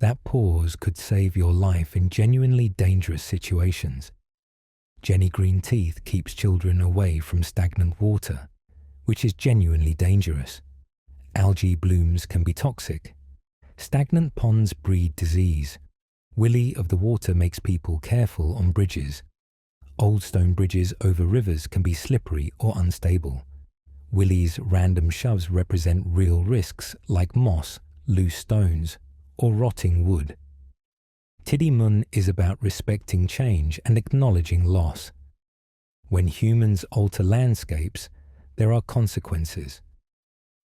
That pause could save your life in genuinely dangerous situations. Jenny Greenteeth keeps children away from stagnant water, which is genuinely dangerous. Algae blooms can be toxic. Stagnant ponds breed disease. Willie of the Water makes people careful on bridges. Old stone bridges over rivers can be slippery or unstable. Willie's random shoves represent real risks like moss, loose stones, or rotting wood. Tiddymun is about respecting change and acknowledging loss. When humans alter landscapes, there are consequences.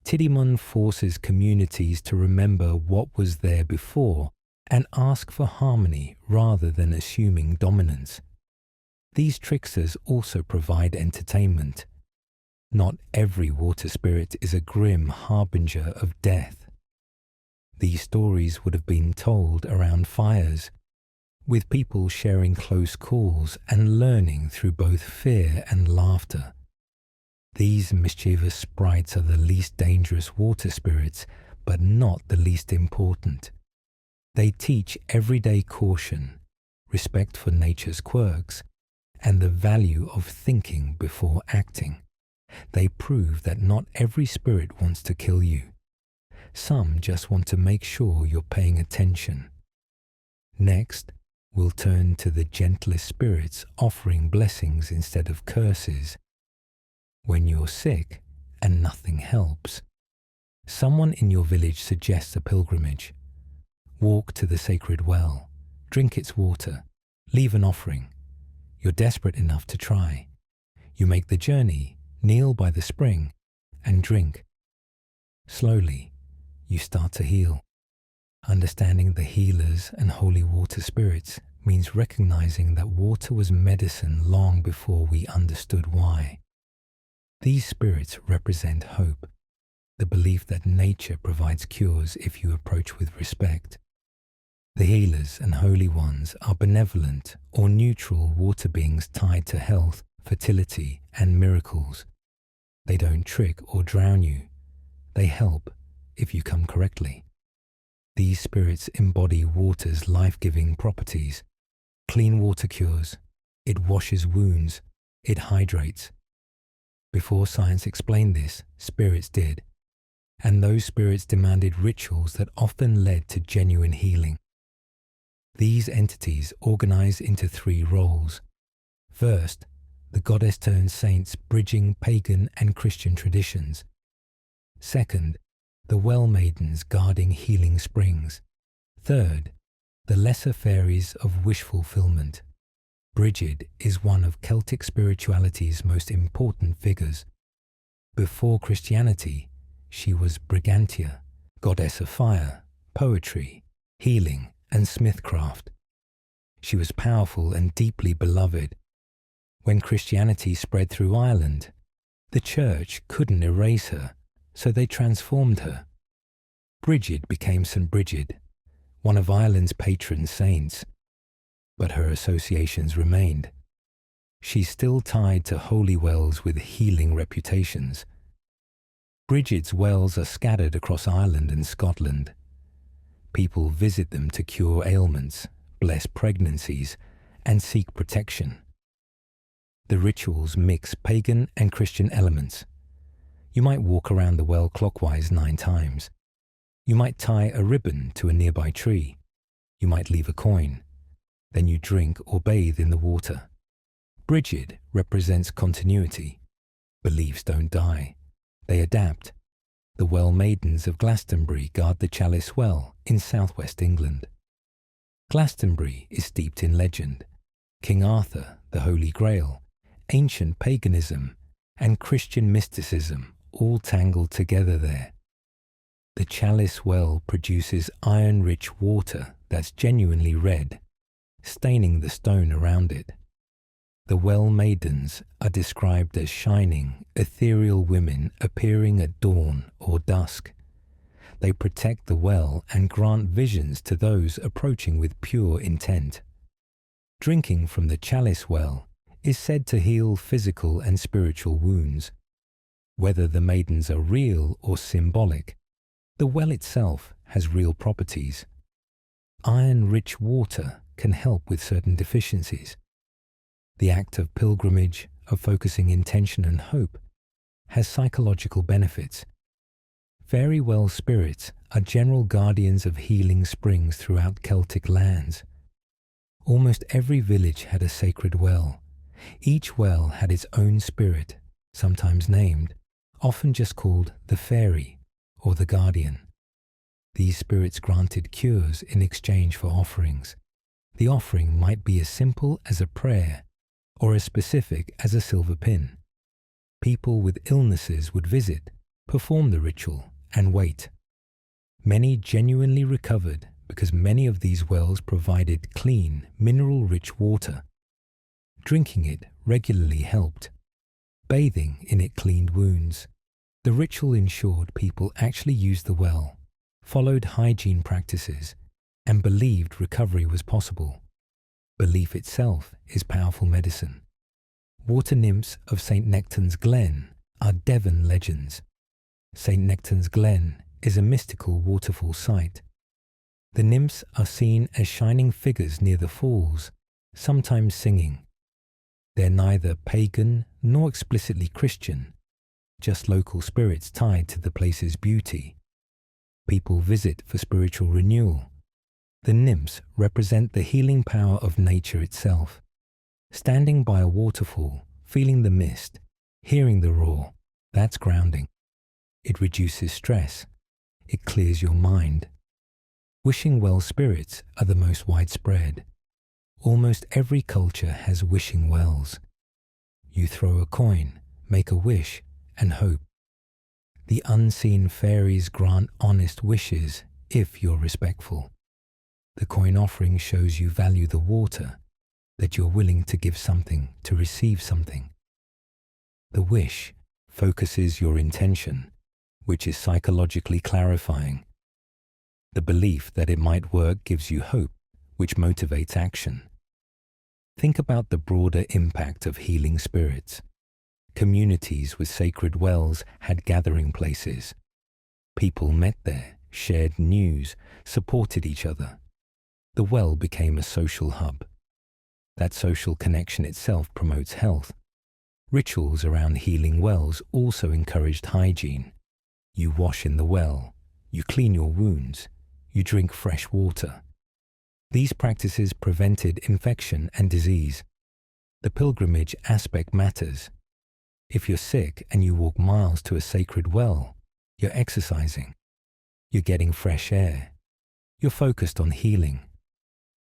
Tiddymun forces communities to remember what was there before and ask for harmony rather than assuming dominance. These tricksters also provide entertainment. Not every water spirit is a grim harbinger of death. These stories would have been told around fires, with people sharing close calls and learning through both fear and laughter. These mischievous sprites are the least dangerous water spirits, but not the least important. They teach everyday caution, respect for nature's quirks, and the value of thinking before acting. They prove that not every spirit wants to kill you. Some just want to make sure you're paying attention. Next, we'll turn to the gentlest spirits offering blessings instead of curses. When you're sick and nothing helps, someone in your village suggests a pilgrimage. Walk to the sacred well, drink its water, leave an offering. You're desperate enough to try. You make the journey, kneel by the spring, and drink. Slowly, you start to heal. Understanding the healers and holy water spirits means recognizing that water was medicine long before we understood why. These spirits represent hope, the belief that nature provides cures if you approach with respect. The healers and holy ones are benevolent or neutral water beings tied to health, fertility, and miracles. They don't trick or drown you. They help if you come correctly. These spirits embody water's life-giving properties. Clean water cures. It washes wounds. It hydrates. Before science explained this, spirits did. And those spirits demanded rituals that often led to genuine healing. These entities organize into three roles. First, the goddess turned saints bridging pagan and Christian traditions. Second, the well maidens guarding healing springs. Third, the lesser fairies of wish fulfillment. Brigid is one of Celtic spirituality's most important figures. Before Christianity, she was Brigantia, goddess of fire, poetry, healing, and smithcraft. She was powerful and deeply beloved. When Christianity spread through Ireland, the church couldn't erase her, so they transformed her. Brigid became St. Brigid, one of Ireland's patron saints. But her associations remained. She's still tied to holy wells with healing reputations. Brigid's wells are scattered across Ireland and Scotland. People visit them to cure ailments, bless pregnancies, and seek protection. The rituals mix pagan and Christian elements. You might walk around the well clockwise 9 times. You might tie a ribbon to a nearby tree. You might leave a coin. Then you drink or bathe in the water. Brigid represents continuity. Beliefs don't die. They adapt. The well maidens of Glastonbury guard the Chalice Well in southwest England. Glastonbury is steeped in legend. King Arthur, the Holy Grail, ancient paganism, and Christian mysticism all tangled together there. The Chalice Well produces iron-rich water that's genuinely red, staining the stone around it. The well maidens are described as shining, ethereal women appearing at dawn or dusk. They protect the well and grant visions to those approaching with pure intent. Drinking from the Chalice Well is said to heal physical and spiritual wounds. Whether the maidens are real or symbolic, the well itself has real properties. Iron-rich water can help with certain deficiencies. The act of pilgrimage, of focusing intention and hope, has psychological benefits. Fairy well spirits are general guardians of healing springs throughout Celtic lands. Almost every village had a sacred well. Each well had its own spirit, sometimes named, often just called the fairy or the guardian. These spirits granted cures in exchange for offerings. The offering might be as simple as a prayer or as specific as a silver pin. People with illnesses would visit, perform the ritual, and wait. Many genuinely recovered because many of these wells provided clean, mineral-rich water. Drinking it regularly helped. Bathing in it cleaned wounds. The ritual ensured people actually used the well, followed hygiene practices, and believed recovery was possible. Belief itself is powerful medicine. Water nymphs of St. Nectan's Glen are Devon legends. St. Nectan's Glen is a mystical waterfall site. The nymphs are seen as shining figures near the falls, sometimes singing. They're neither pagan nor explicitly Christian, just local spirits tied to the place's beauty. People visit for spiritual renewal. The nymphs represent the healing power of nature itself. Standing by a waterfall, feeling the mist, hearing the roar, that's grounding. It reduces stress. It clears your mind. Wishing well spirits are the most widespread. Almost every culture has wishing wells. You throw a coin, make a wish, and hope. The unseen fairies grant honest wishes if you're respectful. The coin offering shows you value the water, that you're willing to give something to receive something. The wish focuses your intention, which is psychologically clarifying. The belief that it might work gives you hope, which motivates action. Think about the broader impact of healing spirits. Communities with sacred wells had gathering places. People met there, shared news, supported each other. The well became a social hub. That social connection itself promotes health. Rituals around healing wells also encouraged hygiene. You wash in the well, you clean your wounds, you drink fresh water. These practices prevented infection and disease. The pilgrimage aspect matters. If you're sick and you walk miles to a sacred well, you're exercising. You're getting fresh air. You're focused on healing.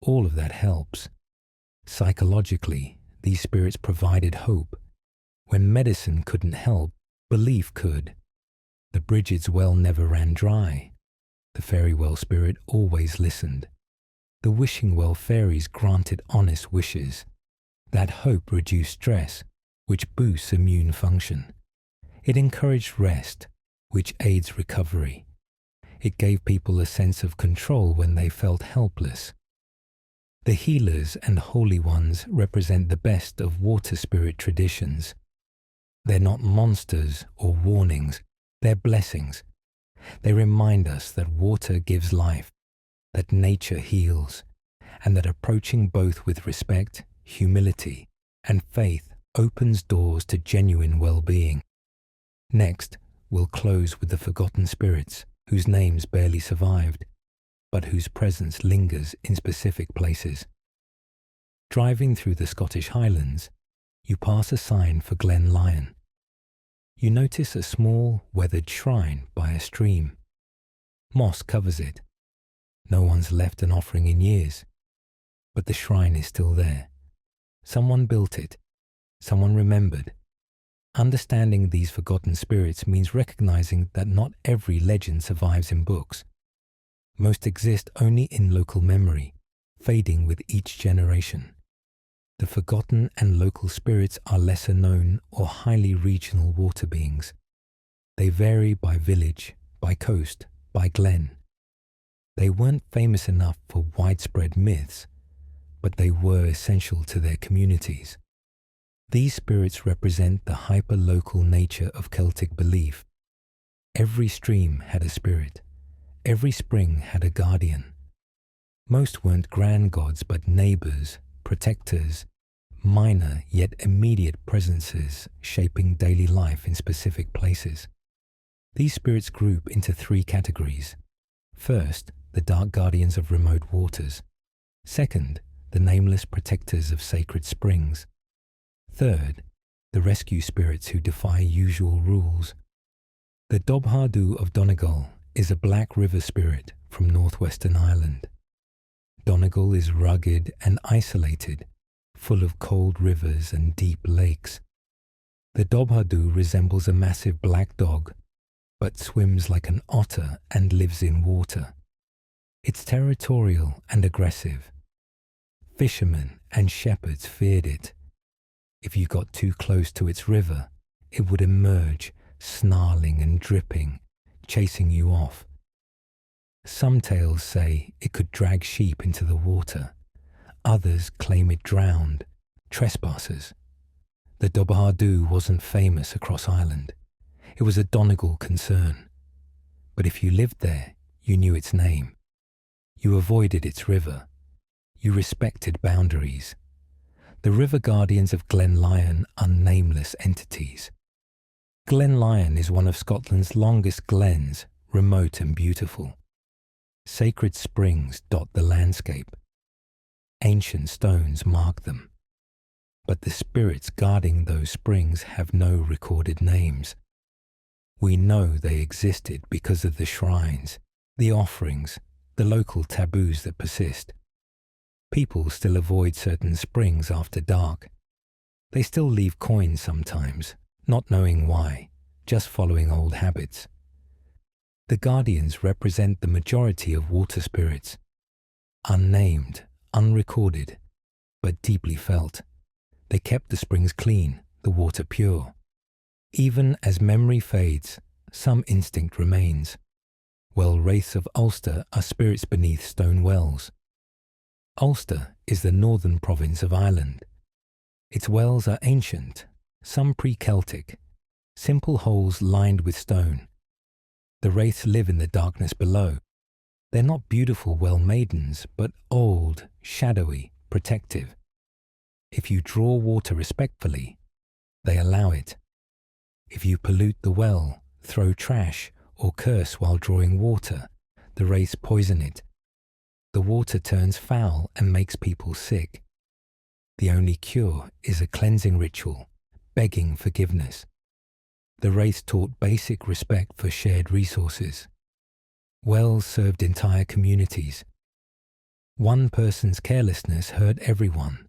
All of that helps. Psychologically, these spirits provided hope. When medicine couldn't help, belief could. The Bridget's well never ran dry. The fairy well spirit always listened. The wishing well fairies granted honest wishes. That hope reduced stress, which boosts immune function. It encouraged rest, which aids recovery. It gave people a sense of control when they felt helpless. The healers and holy ones represent the best of water spirit traditions. They're not monsters or warnings, they're blessings. They remind us that water gives life, that nature heals, and that approaching both with respect, humility, and faith opens doors to genuine well-being. Next, we'll close with the forgotten spirits, whose names barely survived, but whose presence lingers in specific places. Driving through the Scottish Highlands, you pass a sign for Glen Lyon. You notice a small, weathered shrine by a stream. Moss covers it. No one's left an offering in years, but the shrine is still there. Someone built it. Someone remembered. Understanding these forgotten spirits means recognizing that not every legend survives in books. Most exist only in local memory, fading with each generation. The forgotten and local spirits are lesser known or highly regional water beings. They vary by village, by coast, by glen. They weren't famous enough for widespread myths, but they were essential to their communities. These spirits represent the hyper-local nature of Celtic belief. Every stream had a spirit. Every spring had a guardian. Most weren't grand gods but neighbors, protectors, minor yet immediate presences shaping daily life in specific places. These spirits group into three categories. First, the dark guardians of remote waters. Second, the nameless protectors of sacred springs. Third, the rescue spirits who defy usual rules. The Dobhardú of Donegal is a black river spirit from northwestern Ireland. Donegal is rugged and isolated, full of cold rivers and deep lakes. The Dobhardú resembles a massive black dog, but swims like an otter and lives in water. It's territorial and aggressive. Fishermen and shepherds feared it. If you got too close to its river, it would emerge, snarling and dripping, chasing you off. Some tales say it could drag sheep into the water. Others claim it drowned trespassers. The Dobhardú wasn't famous across Ireland. It was a Donegal concern. But if you lived there, you knew its name. You avoided its river. You respected boundaries. The river guardians of Glen Lyon are nameless entities. Glen Lyon is one of Scotland's longest glens, remote and beautiful. Sacred springs dot the landscape. Ancient stones mark them. But the spirits guarding those springs have no recorded names. We know they existed because of the shrines, the offerings, the local taboos that persist. People still avoid certain springs after dark. They still leave coins sometimes, not knowing why, just following old habits. The guardians represent the majority of water spirits. unnamed, unrecorded, but deeply felt. They kept the springs clean, the water pure. Even as memory fades, some instinct remains. Well, wraiths of Ulster are spirits beneath stone wells. Ulster is the northern province of Ireland. Its wells are ancient, some pre-Celtic, simple holes lined with stone. The wraiths live in the darkness below. They're not beautiful well maidens, but old, shadowy, protective. If you draw water respectfully, they allow it. If you pollute the well, throw trash, or curse while drawing water, the wraiths poison it. The water turns foul and makes people sick. The only cure is a cleansing ritual, begging forgiveness. The wraiths taught basic respect for shared resources. Wells served entire communities. One person's carelessness hurt everyone.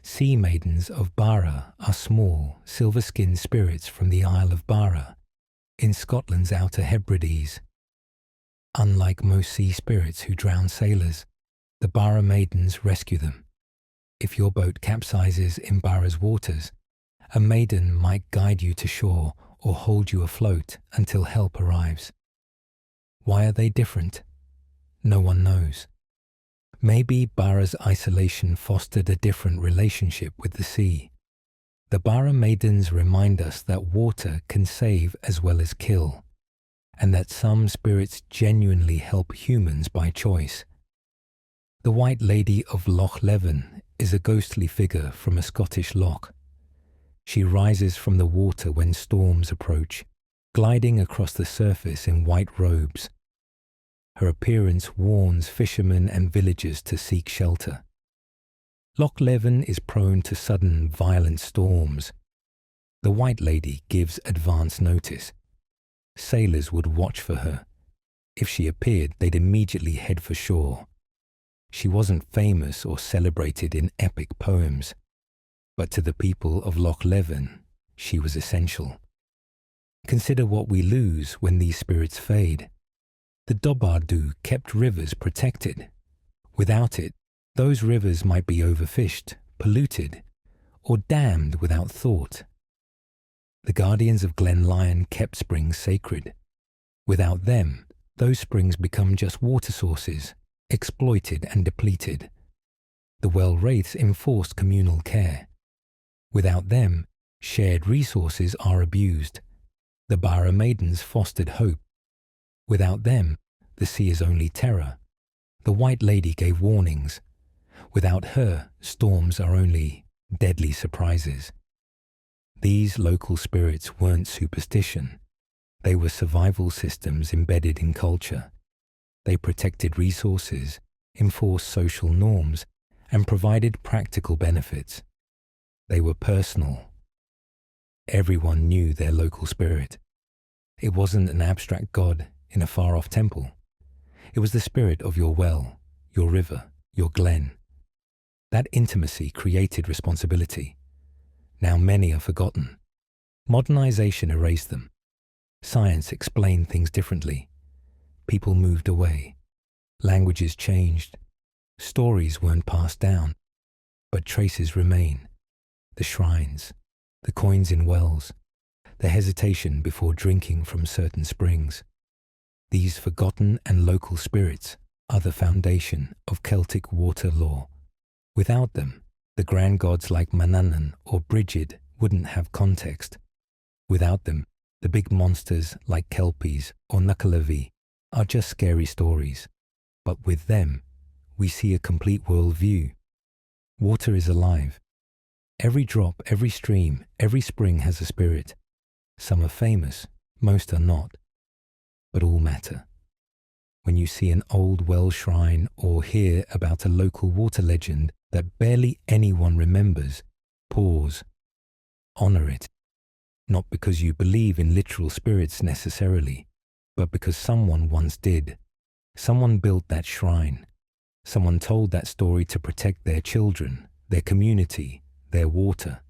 Sea maidens of Barra are small, silver-skinned spirits from the Isle of Barra, in Scotland's Outer Hebrides. Unlike most sea spirits who drown sailors, the Barra maidens rescue them. If your boat capsizes in Barra's waters, a maiden might guide you to shore or hold you afloat until help arrives. Why are they different? No one knows. Maybe Barra's isolation fostered a different relationship with the sea. The Barra maidens remind us that water can save as well as kill, and that some spirits genuinely help humans by choice. The White Lady of Loch Leven is a ghostly figure from a Scottish loch. She rises from the water when storms approach, gliding across the surface in white robes. Her appearance warns fishermen and villagers to seek shelter. Loch Leven is prone to sudden, violent storms. The White Lady gives advance notice. Sailors would watch for her. If she appeared, they'd immediately head for shore. She wasn't famous or celebrated in epic poems, but to the people of Loch Leven, she was essential. Consider what we lose when these spirits fade. The Dobardu kept rivers protected. Without it, those rivers might be overfished, polluted, or dammed without thought. The guardians of Glen Lyon kept springs sacred. Without them, those springs become just water sources, exploited and depleted. The well wraiths enforced communal care. Without them, shared resources are abused. The Barra maidens fostered hope. Without them, the sea is only terror. The White Lady gave warnings. Without her, storms are only deadly surprises. These local spirits weren't superstition. They were survival systems embedded in culture. They protected resources, enforced social norms, and provided practical benefits. They were personal. Everyone knew their local spirit. It wasn't an abstract god in a far-off temple. It was the spirit of your well, your river, your glen. That intimacy created responsibility. Now many are forgotten. Modernization erased them. Science explained things differently. People moved away. Languages changed. Stories weren't passed down. But traces remain. The shrines, the coins in wells, the hesitation before drinking from certain springs. These forgotten and local spirits are the foundation of Celtic water lore. Without them, the grand gods like Manannan or Brigid wouldn't have context. Without them, the big monsters like Kelpies or Nuckalavee are just scary stories. But with them, we see a complete worldview. Water is alive. Every drop, every stream, every spring has a spirit. Some are famous, most are not. But all matter. When you see an old well shrine or hear about a local water legend that barely anyone remembers, pause. Honor it. Not because you believe in literal spirits necessarily, but because someone once did. Someone built that shrine. Someone told that story to protect their children, their community, their water.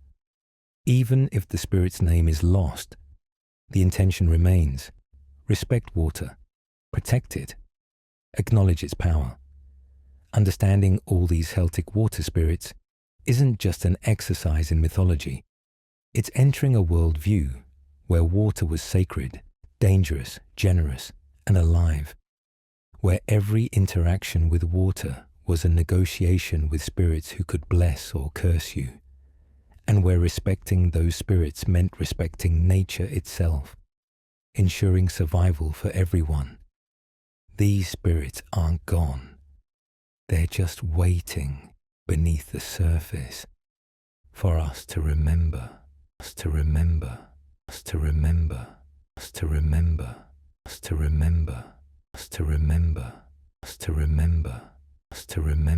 Even if the spirit's name is lost, the intention remains. Respect water. Protect it. Acknowledge its power. Understanding all these Celtic water spirits isn't just an exercise in mythology. It's entering a worldview where water was sacred, dangerous, generous, and alive, where every interaction with water was a negotiation with spirits who could bless or curse you, and where respecting those spirits meant respecting nature itself, ensuring survival for everyone. These spirits aren't gone. They're just waiting beneath the surface for us to remember, us to remember, us to remember, us to remember, us to remember, us to remember, us to remember, us to remember.